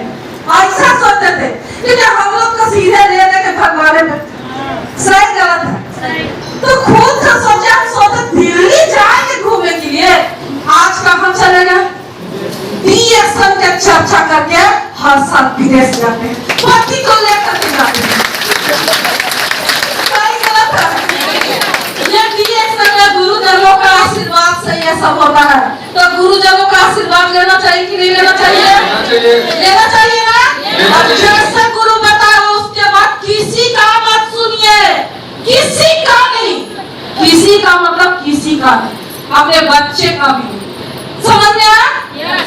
A: ऐसा सोचते थे। क्योंकि हम लोग को सीधे ले लेके भगवान में, सही गलत है? तो खुद से सोचे, हम सोचे दिल्ली जाएंगे घूमने के लिए, आज कहाँ चले गए? DSM के चर्चा करके हर साल विदेश जाते हैं, पति को लेकर के जाते हैं, सही गलत है? ये DSM में गुरुजनों का आशीर्वाद से ये सब होता है। तो गुरुजनों का आशीर्वाद लेना चाहिए कि नहीं लेना चाहिए? लेना चाहिए ना? और जैसे गुरु बताए उसके बाद किसी का मत सुनिए, किसी का नहीं। किसी का मतलब किसी का नहीं, अपने बच्चे का भी नहीं। समझ में आया?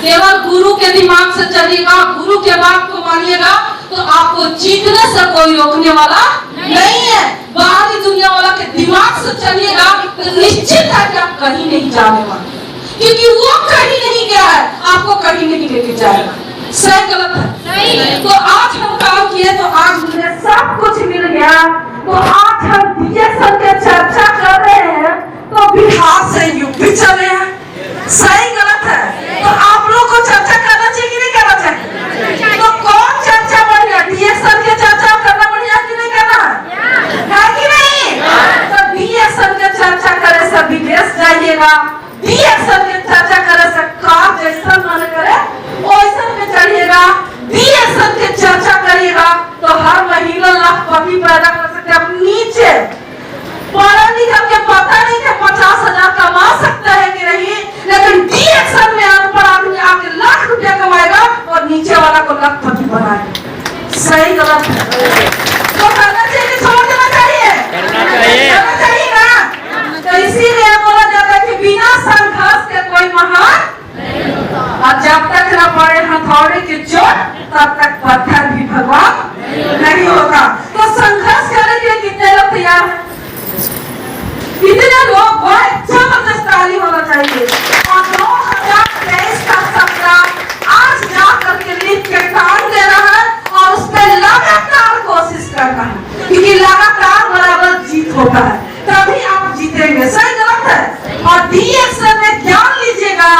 A: केवल गुरु के दिमाग से चलिएगा, गुरु के बात को मानिएगा, तो आपको जीतने से कोई रोकने वाला नहीं है। बाहरी दुनिया वाला के दिमाग से चलिएगा तो निश्चित है कि आप कहीं नहीं जाने वाले, क्योंकि वो कहीं नहीं गया है, आपको कहीं नहीं लेके जाएगा। सही गलत है? नहीं। तो आज हम काम किए तो आज मुझे सब कुछ मिल गया। तो आज हम DSM के चर्चा कर रहे हैं तो बिहार से यूपी चले हैं, सही गलत है? तो आप लोग को चर्चा करना चाहिए कि नहीं करना चाहिए? तो कौन चर्चा बढ़िया, DSM के चर्चा करना बढ़िया कि नहीं करना है कि नहीं? तो DSM के चर्चा करे से विदेश जाइएगा, DSM के चर्चा करे से कार जैसा मन करे वैसा में चढ़िएगा, DSM के चर्चा करिएगा तो हर महीना लाखपति पैदा कर सकते हैं। नीचे पढ़ा लिखा के पता नहीं कि 50,000 कमा सकता है कि नहीं, लेकिन DSM में अनपढ़ आदमी आके लाख रुपया कमाएगा और नीचे वाला को लाखपति बनाएगा। सही गलत है? तो करना चाहिए, छोड़ देना चाहिए? करना चाहिए ना? तो इसीलिए बोला जाता है कि बिना संघर्ष के कोई महान, और जब तक न पड़े हथौड़े की चोट तब तक पत्थर भी भगवान नहीं होगा। तो संघर्ष करने के लिए कितने लोग तैयार हैं? कितने लोग? बहुत जबरदस्त ताली होना चाहिए। और 2023 का सपना आज जा करके लिख के काम दे रहा है और उस पर लगातार कोशिश करना है, क्योंकि लगातार बराबर जीत होता है, तभी आप जीतेंगे। सही गलत है? और DSM में ज्ञान लीजिएगा,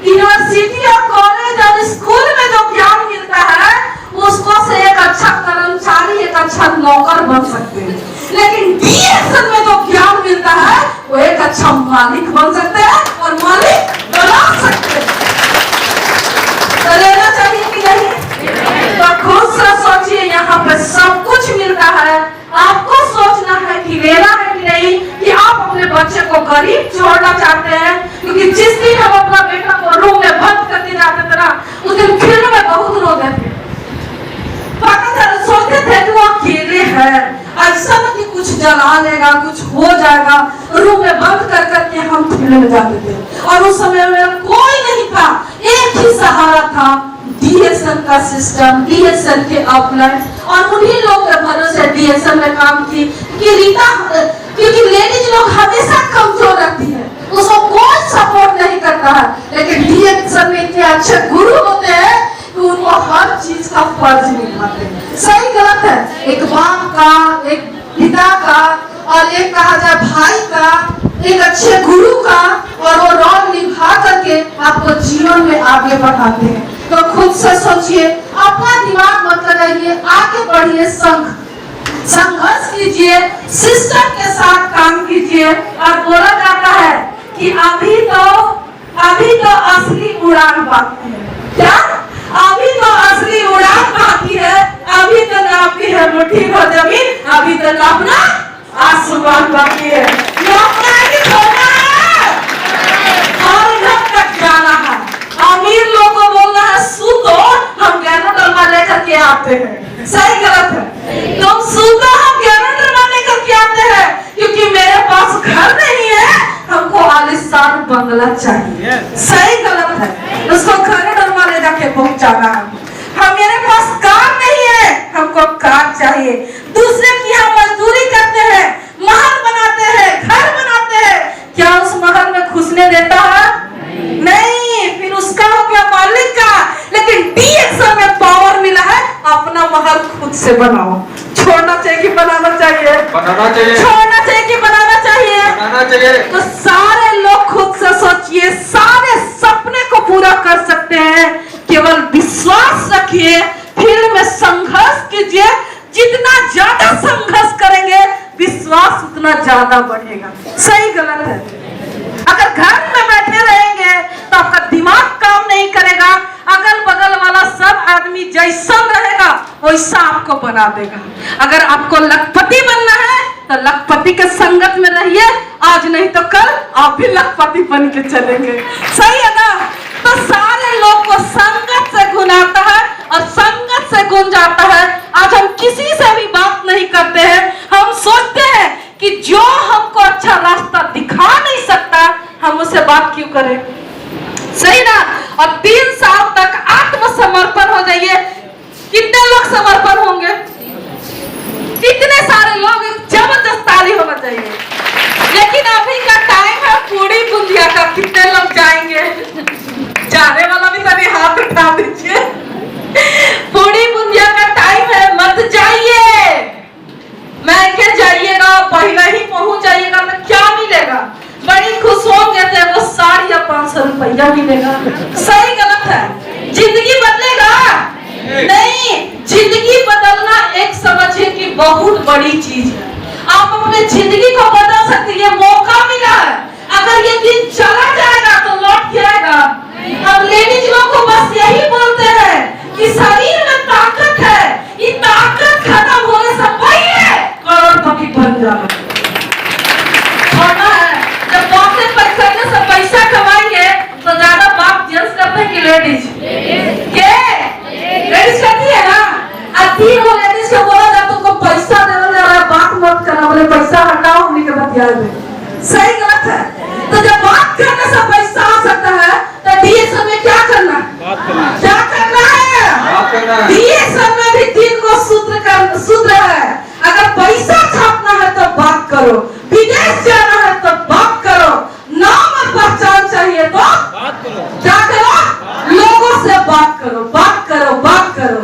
A: यूनिवर्सिटी और कॉलेज और स्कूल में जो ज्ञान मिलता है उसको से एक अच्छा कर्मचारी, एक अच्छा नौकर बन सकते हैं, लेकिन DSM में जो ज्ञान मिलता है वो एक अच्छा मालिक बन सकते हैं और मालिक बना सकते हैं। तो लेना चाहिए कि नहीं? तो खुद से सोचिए, यहाँ पे सब कुछ मिलता है, आपको सोचना है कि लेना है कि नहीं, कि आप अपने बच्चे को गरीब छोड़ना चाहते हैं। क्योंकि जिस दिन हम अपना बेटा को रूम में बंद करके जाते थे ना, उस दिन फील्ड में बहुत रोते थे, सोचते थे कि वो अकेले है, ऐसा ना कि कुछ जला लेगा, कुछ हो जाएगा। रूम में बंद कर करके हम फील्ड में जाते थे और उस समय में कोई नहीं था, एक ही सहारा था, DSM का सिस्टम, DSM के अपलाइन, और उन्हीं लोग के भरोसे DSM में काम की कि रीता, क्योंकि लेडीज लोग हमेशा कमजोर रहती है, उसको कोई सपोर्ट नहीं करता है, लेकिन DSM में इतने अच्छे गुरु होते हैं कि उनको हर चीज का फर्ज निभाते हैं। सही गलत है? एक बाप का, एक पिता का, और एक कहा जाए भाई का, एक अच्छे गुरु का, और वो रोल निभा करके आपको जीवन में आगे बढ़ाते हैं। तो खुद से सोचिए, अपना दिमाग मत लगाइए, आगे बढ़िए, संघर्ष कीजिए, सिस्टम के साथ काम कीजिए। और बोला जाता है कि अभी तो असली उड़ान बाकी है। क्या? अभी तो असली उड़ान बाकी है, अभी तो नापी है मुट्ठी भर जमीन, अभी तो नापना आसमान बाकी है। नापना है कि छोड़ना है? और जब तक जाना है। अमीर लोग को बोलना है सूतो, हम गैनोडर्मा लेकर के आते हैं। सही गलत है? तुम सूतो, हम गैनोडर्मा लेकर के आते हैं, क्योंकि मेरे पास घर नहीं है, हमको आलिशान बंगला चाहिए। सही गलत है? उसको गैनोडर्मा ले जाके पहुंचाना है। हम, मेरे पास कार नहीं है, हमको कार चाहिए। दूसरे की हम मजदूरी करते हैं, महल बनाते हैं, घर बनाते हैं, क्या उस महल से बनाओ। छोड़ना चाहिए कि बनाना चाहिए?
B: बनाना चाहिए।
A: छोड़ना चाहिए कि बनाना चाहिए?
B: बनाना चाहिए।
A: तो सारे लोग खुद से सोचिए, सारे सपने को पूरा कर सकते हैं, केवल विश्वास रखिए, फील्ड में संघर्ष कीजिए। जितना ज्यादा संघर्ष करेंगे विश्वास उतना ज्यादा बढ़ेगा। सही गलत है? अगर घर में बैठे रहेंगे तो आपका दिमाग काम नहीं करेगा, अगल बगल वाला सब आदमी जैसा रहेगा वैसा आपको बना देगा। अगर आपको लखपति बनना है तो लखपति के संगत में रहिए, आज नहीं तो कल आप भी लखपति बन के चलेंगे। सही है ना? तो सारे लोग को संगत से गुण आता है और संगत से गुण जाता है। आज हम किसी से भी बात नहीं करते हैं, हम सोचते हैं कि जो हमको अच्छा रास्ता दिखा नहीं सकता हम उससे बात क्यों करें? सही ना? और 3 साल तक आत्मसमर्पण हो जाइए। कितने लोग समर्पण होंगे? इतने सारे लोग, जबरदस्त ताली होना चाहिए। लेकिन अभी का टाइम है पूरी बुंदिया का, कितने लोग जाएंगे? जाने वाला भी तभी हाथ उठा दीजिए। पूरी बुंदिया का टाइम है, मत जाइए। मैं क्या जाइएगा, पहले ही पहुंच जाइएगा तो क्या मिलेगा? बड़ी खुश होंगे थे, वो 60 या 500 रुपया मिलेगा। सही गलत है? जिंदगी बदलेगा नहीं। जिंदगी बदलना एक समझिए कि बहुत बड़ी चीज है। आप अपने जिंदगी को बदल सकते, ये मौका मिला है। अगर ये दिन चला जाएगा तो लौट के आएगा। हम लेडीज लोग को बस यही बोलते हैं कि शरीर में ताकत है, ये ताकत खत्म होने से पहले करोड़पति बन जाना है। जब पॉकेट पर करने से पैसा कमाएंगे तो ज्यादा बात जेंट्स करते हैं कि लेडीज? लेडीज करती है ना? 3 गो लेडीज को बोला जाता तुमको पैसा देने जा रहा है, बात मत करना, बोले पैसा हटाओ हमने के बतियाए में। सही गलत है? तो जब बात करने से पैसा आ सकता है तो डीएसएन में क्या करना है? क्या करना है? डीएसएन में भी 3 गो सूत्र है। अगर पैसा छापना है तो बात करो, विदेश जाना है तो बात करो, नाम और पहचान चाहिए तो क्या करो? लोगों से बात करो, बात करो, बात करो।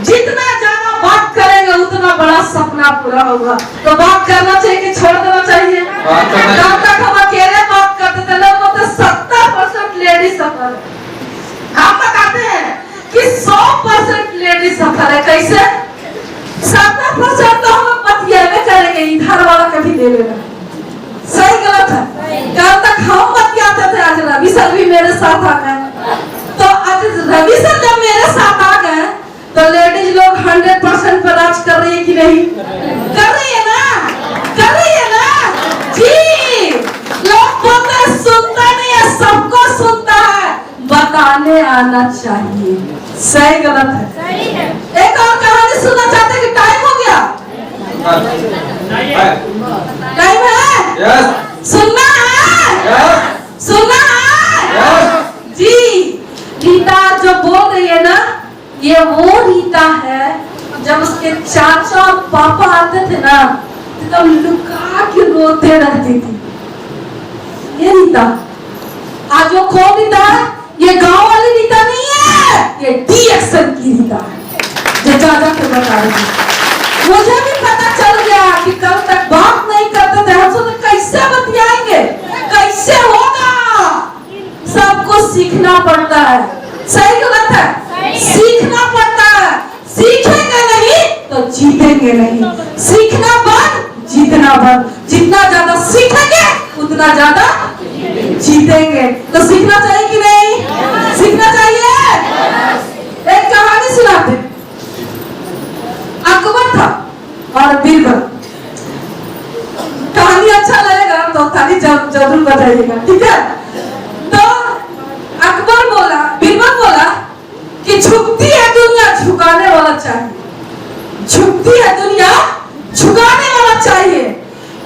A: जितना ज्यादा बात करेंगे उतना बड़ा सपना पूरा होगा। तो बात करना चाहिए कि छोड़ देना चाहिए? कब तक हम अकेले बात करते थे? लोग बोलते 70% लेडीज सफल। हम बताते हैं कि 100% लेडीज सफल है। कैसे? 70% तो हम बतियाने करेंगे, इधर वाला कभी ले लेना। सही गलत है? कल तक हम बतियाते थे, आज रवि सर भी मेरे साथ आ गए। तो आज रवि सर जब मेरे साथ आ गए तो लेडीज लोग 100% पर राज कर रही है कि नहीं? कर रही है ना? कर रही है ना? जी। लोग बोलते हैं सुनता नहीं है, सबको सुनता है, बताने आना चाहिए। सही गलत है? सही है। एक और कहानी सुनना चाहते हैं कि टाइम हो गया? टाइम है?
B: यस।
A: सुनना है?
B: यस।
A: सुनना है?
B: यस।
A: जी। रीता जो बोल रही है ना, ये वो रीता है जब उसके चाचा और पापा आते थे ना तो लुका के रोते रहती थी। ये रीता। आज वो कौन रीता है? ये गांव वाली रीता नहीं है, ये डीएक्शन की रीता है जो चाचा को बता रही थी। मुझे भी पता चल गया कि कल तक बात नहीं करते थे, हम सोचते कैसे बतियाएंगे, कैसे होगा। सबको सीखना पड़ता है। सही गलत है? सीखना पड़ता है। सीखेंगे नहीं तो जीतेंगे नहीं। सीखना बंद, जीतना बंद। जितना ज्यादा सीखेंगे उतना ज्यादा जीतेंगे। तो सीखना चाहिए कि नहीं? सीखना चाहिए। एक कहानी सुनाते। अकबर था और बीरबल। कहानी अच्छा लगेगा तो ताली जरूर बताइएगा, ठीक है? तो अकबर बोला, बीरबल बोला कि झुकती है दुनिया झुकाने वाला चाहिए। झुकती है दुनिया झुकाने वाला चाहिए।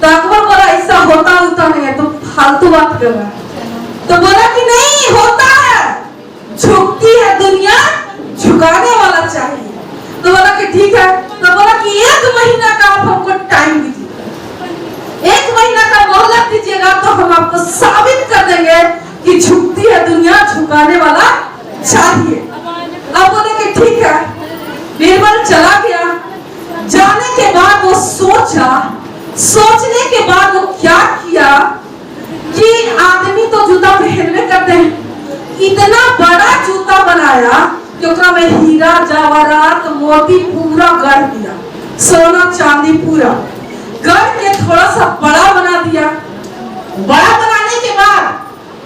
A: तो अकबर बोला ऐसा होता नहीं है, तो फालतू बात कर रहा है। तो बोला कि नहीं होता है, झुकती है दुनिया झुकाने वाला चाहिए। तो बोला कि ठीक है। तो बोला कि 1 महीना का आप हमको टाइम दीजिए, 1 महीना का मोहलत दीजिएगा तो हम आपको साबित कर देंगे कि झुकती है दुनिया झुकाने वाला चाहिए। अब बोले कि ठीक है। बीरबल चला गया। सोचने के बाद वो क्या किया कि आदमी तो जूता पहनवे करते हैं, इतना बड़ा जूता बनाया कि उसका में हीरा जवाहरात मोती पूरा गढ़ दिया, सोना चांदी पूरा गढ़ के थोड़ा सा बड़ा बना दिया। बड़ा बनाने के बाद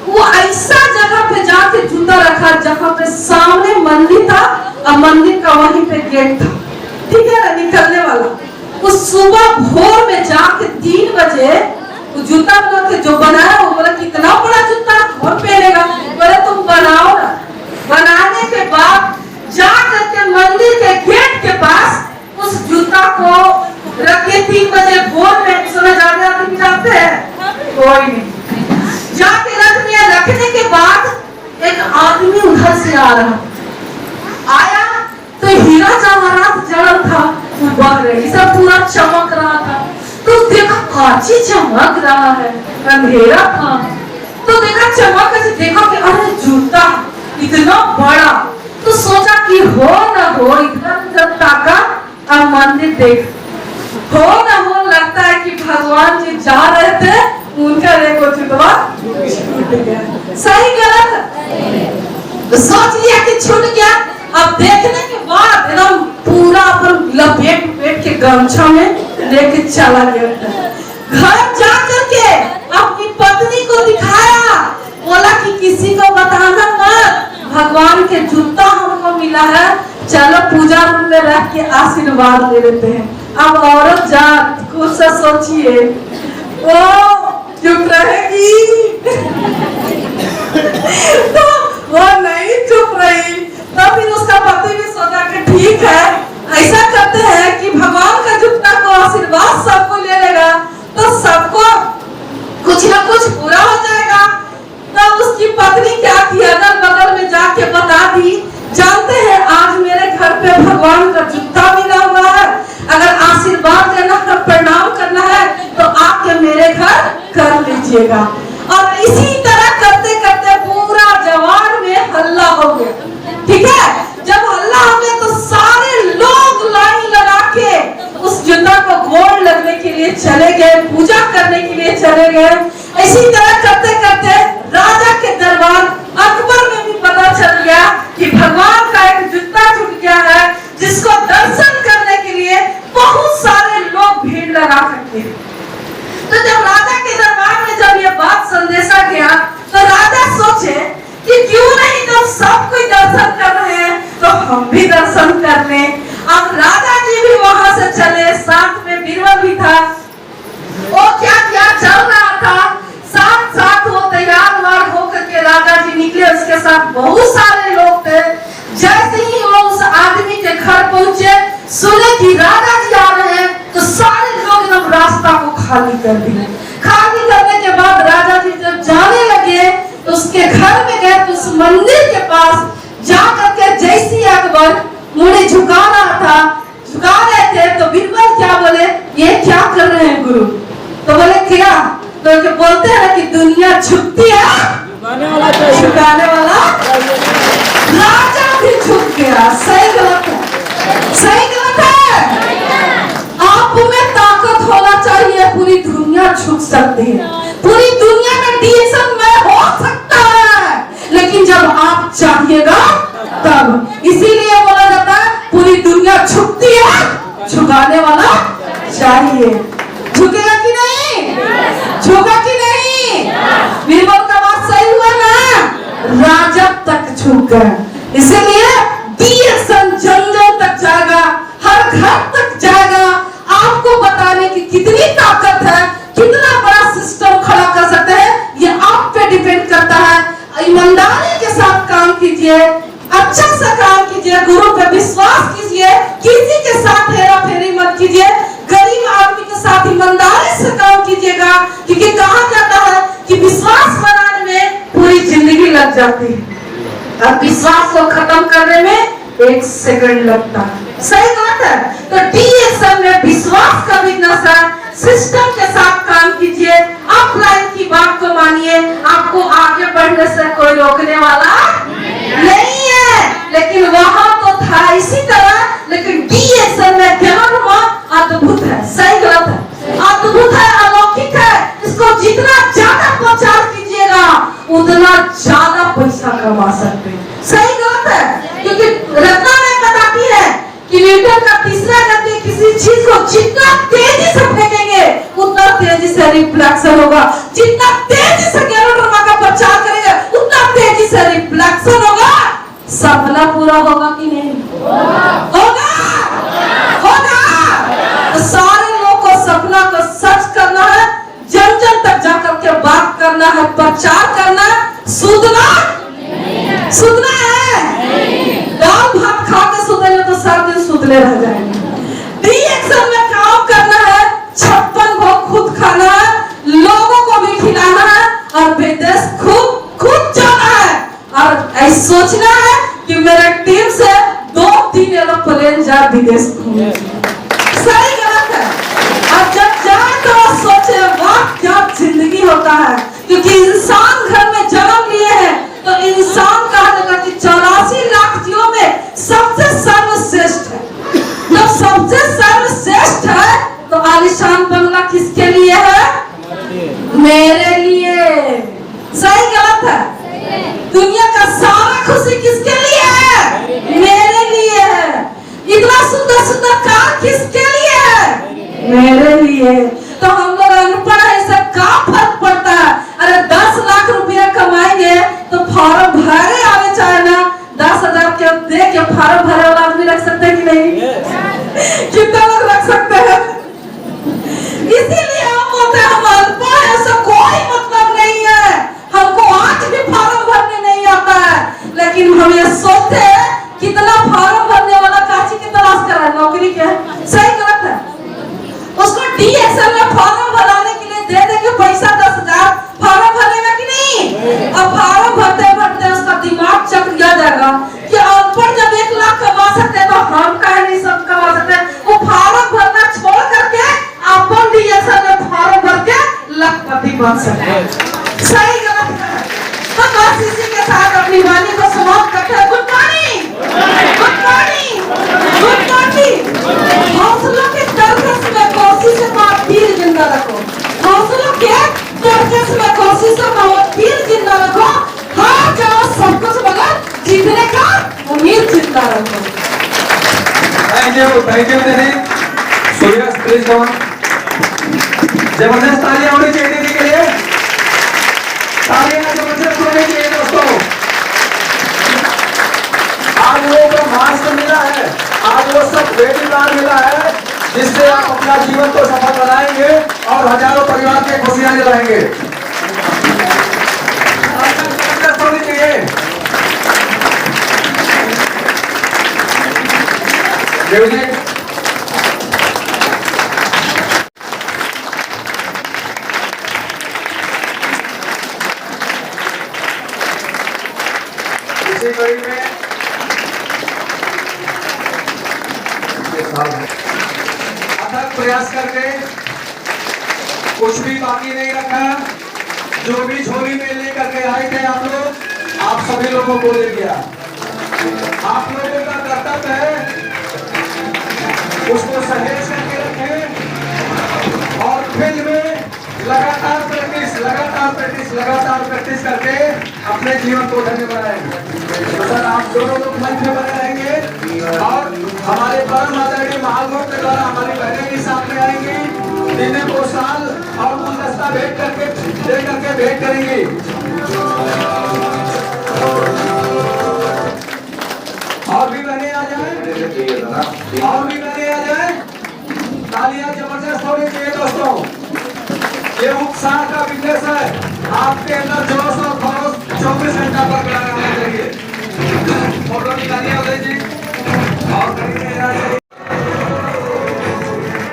A: वो ऐसा जगह पे जाके जूता रखा जहां पे सामने मंदिर था और मंदिर का वहीं पे गेट था, ठीक है ना, निकलने वाला। उस सुबह भोर में जाके 3 बजे वो जूता बना के जो बनाया, वो बोला कितना बड़ा जूता कौन पहनेगा, बोले तुम बनाओ ना। बनाने के बाद जा करके मंदिर के गेट के पास उस जूता को रख के 3 बजे भोर में, सुबह जाते आदमी जाते हैं कोई नहीं, जाके रख दिया। रखने के बाद एक आदमी उधर से आ रहा, आया तो हीरा जवाहरात जड़ल था, बह रही सब पूरा चमक रहा था। तो देखा कांची चमक रहा है, अंधेरा था तो देखा चमक, देखा कि अरे जूता इतना बड़ा, तो सोचा कि हो ना हो, इधर ताका और मंदिर देख, हो ना हो लगता है कि भगवान जी जा रहे थे, उनका देखो जूता छूट गया। सही गलत तो सोच लिया कि छूट गया। अब देखने के बाद एकदम पूरा अपन लपेट के गमछा में लेके चला गया। घर जा करके अपनी पत्नी को दिखाया, बोला कि किसी को बताना मत, भगवान के जूता हमको मिला है, चलो पूजा रूम में रख के आशीर्वाद ले लेते हैं। अब औरत जात कुछ से सोचिए, वो चुप रहेगी तो वो नहीं चुप रही। तो फिर उसका पति भी सोचा कि ठीक है, ऐसा करते हैं कि भगवान का जूता को आशीर्वाद सबको ले लेगा तो सबको कुछ ना कुछ पूरा हो जाएगा। तब उसकी पत्नी क्या की, अगल बगल में जाके बता दी, जानते हैं आज मेरे घर पे भगवान का जूता मिला हुआ है, अगर आशीर्वाद लेना है, प्रणाम करना है तो आके मेरे घर कर लीजिएगा। और इसी तरह करते करते पूरा जवान में हल्ला हो गया, ठीक है। जब हल्ला हो गया तो सारे लोग लाइन लगा के उस जूता को गोड़ लगने के लिए चले गए, पूजा करने के लिए चले गए। इसी तरह करते करते राजा के दरबार अकबर में भी पता चल गया कि भगवान का एक जूता छूट गया है, जिसको दर्शन करने के लिए बहुत सारे लोग भीड़ लगा करके। तो जब राजा के दरबार में जब ये बात संदेशा गया तो राजा सोचे कि क्यों नहीं, जब सब कोई दर्शन कर रहे हैं तो हम भी दर्शन कर लें। अब राजा जी भी वहां से चले, साथ में बीरबल भी था। वो क्या क्या चल रहा था, साथ साथ वो तैयार वार होकर के राजा जी निकले, उसके साथ बहुत सारे लोग थे। जैसे ही वो उस आदमी के घर पहुंचे, सुने कि राजा जी आ रहे हैं, तो सारे लोग एकदम रास्ता को खाली कर दिए। खाली करने के बाद राजा जी जब जाने लगे तो उसके घर में गए, तो उस मंदिर के पास जा करके जैसी अकबर मुड़ी झुका रहा था, झुका रहे थे, तो बीरबल क्या बोले, ये क्या कर रहे हैं गुरु? तो बोले क्या? तो बोलते हैं कि दुनिया झुकती है, झुकाने वाला राजा भी झुक गया। सही गलत है? सही गलत है? आप में ताकत होना चाहिए, पूरी दुनिया झुक सकती है, पूरी दुनिया में डिसीजन में हो सकता है, लेकिन जब आप चाहिएगा तब। इसीलिए बोला जाता है पूरी दुनिया झुकती है, झुकाने वाला चाहिए। झुकेगा कि नहीं? झुका कि नहीं? बीरबल का बात सही हुआ ना, राजा तक झुक गया। इसीलिए डिसीजन जंगल तक जाएगा, हर घर तक जाएगा, आपको बताने की कितनी ताकत है, कितना बड़ा सिस्टम खड़ा कर सकते हैं, ये आप पे डिपेंड करता है। ईमानदारी के साथ काम कीजिए, अच्छा सा काम कीजिए, गुरु पे विश्वास कीजिए, किसी के साथ हेरा फेरी मत कीजिए, गरीब आदमी के साथ ईमानदारी से काम कीजिएगा, क्योंकि कहा जाता है कि विश्वास बनाने में पूरी जिंदगी लग जाती है और विश्वास को खत्म करने में 1 सेकंड लगता है। सही बात है? तो डीएसएम में विश्वास का बिजनेस है, सिस्टम के साथ काम कीजिए, अपलाइन की बात को मानिए, आपको आगे बढ़ने से कोई रोकने वाला नहीं है। लेकिन वहां तो था इसी तरह, लेकिन डीएसएम में ज्ञान अद्भुत है। सही गलत है? अद्भुत कमा सकते हैं। सही गलत है, क्योंकि रत्ना में बताती है कि न्यूटन का तीसरा गति किसी चीज को जितना तेजी से फेंकेंगे उतना तेजी से रिफ्लेक्शन होगा, जितना तेजी से गैलोड्रामा का प्रचार करेंगे उतना तेजी से रिफ्लेक्शन होगा। सपना पूरा होगा कि नहीं? होगा, होगा। तो सारे लोग को सपना को सच करना है, जन जन तक जाकर के बात करना है, प्रचार करना है, सुधना सुधना है। दाल भात खा के सुधेंगे तो सारा दिन सुधले रह जाएंगे। डी एक्शन में काम करना है, 56 भोग खुद खाना है, लोगों को भी खिलाना है और विदेश खुद जाना है और ऐसा सोचना है कि मेरे टीम से 2-3 एरोप्लेन जा विदेश घूमे। सही गलत है। और जब जाए तो सोचे वाह क्या जिंदगी होता है, क्योंकि इंसान घर में जन्म लिए हैं तो इंसान कहा जाता कि 84 लाख जीवों में सबसे सर्वश्रेष्ठ है। जब सबसे सर्वश्रेष्ठ है तो आलिशान बंगला किसके लिए है? मेरे लिए। सही गलत है? दुनिया का सारा खुशी किसके लिए है? मेरे लिए है। इतना सुंदर सुंदर कार किसके लिए है? मेरे लिए। तो हम लोग अनपढ़ है, इससे क्या फर्क पड़ता है? अरे 10 लाख रुपया कमाएंगे तो फॉर्म भरे आवे चाहे ना, 10,000 के दे के फॉर्म भरे वाला आदमी रख सकते हैं कि नहीं? कितने लोग रख सकते हैं? इसीलिए हम बोलते हैं हम अनपढ़ है, ऐसा कोई मतलब नहीं है। हमको आज भी फॉर्म भरने नहीं आता है, लेकिन हम ये सोचते हैं कितना फॉर्म भरने वाला काची की तलाश कर रहा है नौकरी के। सही गलत है? उसको डी एक्शन में फॉर्म भराने के लिए दे देंगे पैसा 10,000, फॉर्म भरेगा कि नहीं? अब फॉर्म भरते भरते उसका दिमाग चकरा जाएगा कि अनपढ़ जब 1 लाख कमा सकते हैं तो हम काहे नहीं सब कमा सकते? वो फॉर्म भरना छोड़ करके अपन डी एक्शन में फॉर्म भर के लखपति बन सकते हैं। सही गलत है? तो बस इसी के साथ अपनी वाणी को समाप्त करते हैं। Good morning, good morning, good morning. हौसलों के तरकस में कोशिश में तीर जिंदा रखो, हौसलों के तरकस में कोशिश में तीर जिंदा रखो। हार जाओ सब कुछ मगर जीतने का उम्मीद जिंदा रखो।
B: थैंक यू दीदी। Surya please come. जबरदस्त तालियां होनी चाहिए दीदी के लिए, तालियां जबरदस्त होनी चाहिए दोस्तों। आज वो मास्क मिला है, आज वो सब क्रेडिट कार्ड मिला है जिससे आप अपना जीवन को सफल बनाएंगे और हजारों परिवार के खुशियां दिलाएंगे। होनी चाहिए। म्यूजिक इसी कड़ी में अथक प्रयास करके कुछ भी बाकी नहीं रखा, जो भी झोली में लेकर के आए थे आप लोग, आप सभी लोगों को दे दिया। आप लोगों का कर्तव्य है उसको सहेज करके रखें और फील्ड में लगातार प्रैक्टिस करके अपने जीवन को धन्य बनाएं। तो सर आप दोनों लोग मंच में बने रहेंगे और हमारे परम आदरणीय महालोक के द्वारा हमारी बहनें भी साथ में आएंगी, जिन्हें प्रोत्साहन और गुलदस्ता भेंट करके भेंट करेंगी। और भी बहनें आ जाएं, और भी बहनें आ जाएं। तालियां जबरदस्त होनी चाहिए दोस्तों। ये उत्साह का बिजनेस है, आपके अंदर जोश और खरोश 24 घंटा बरकरार रहना चाहिए। फोटो निकालिए उदय जी।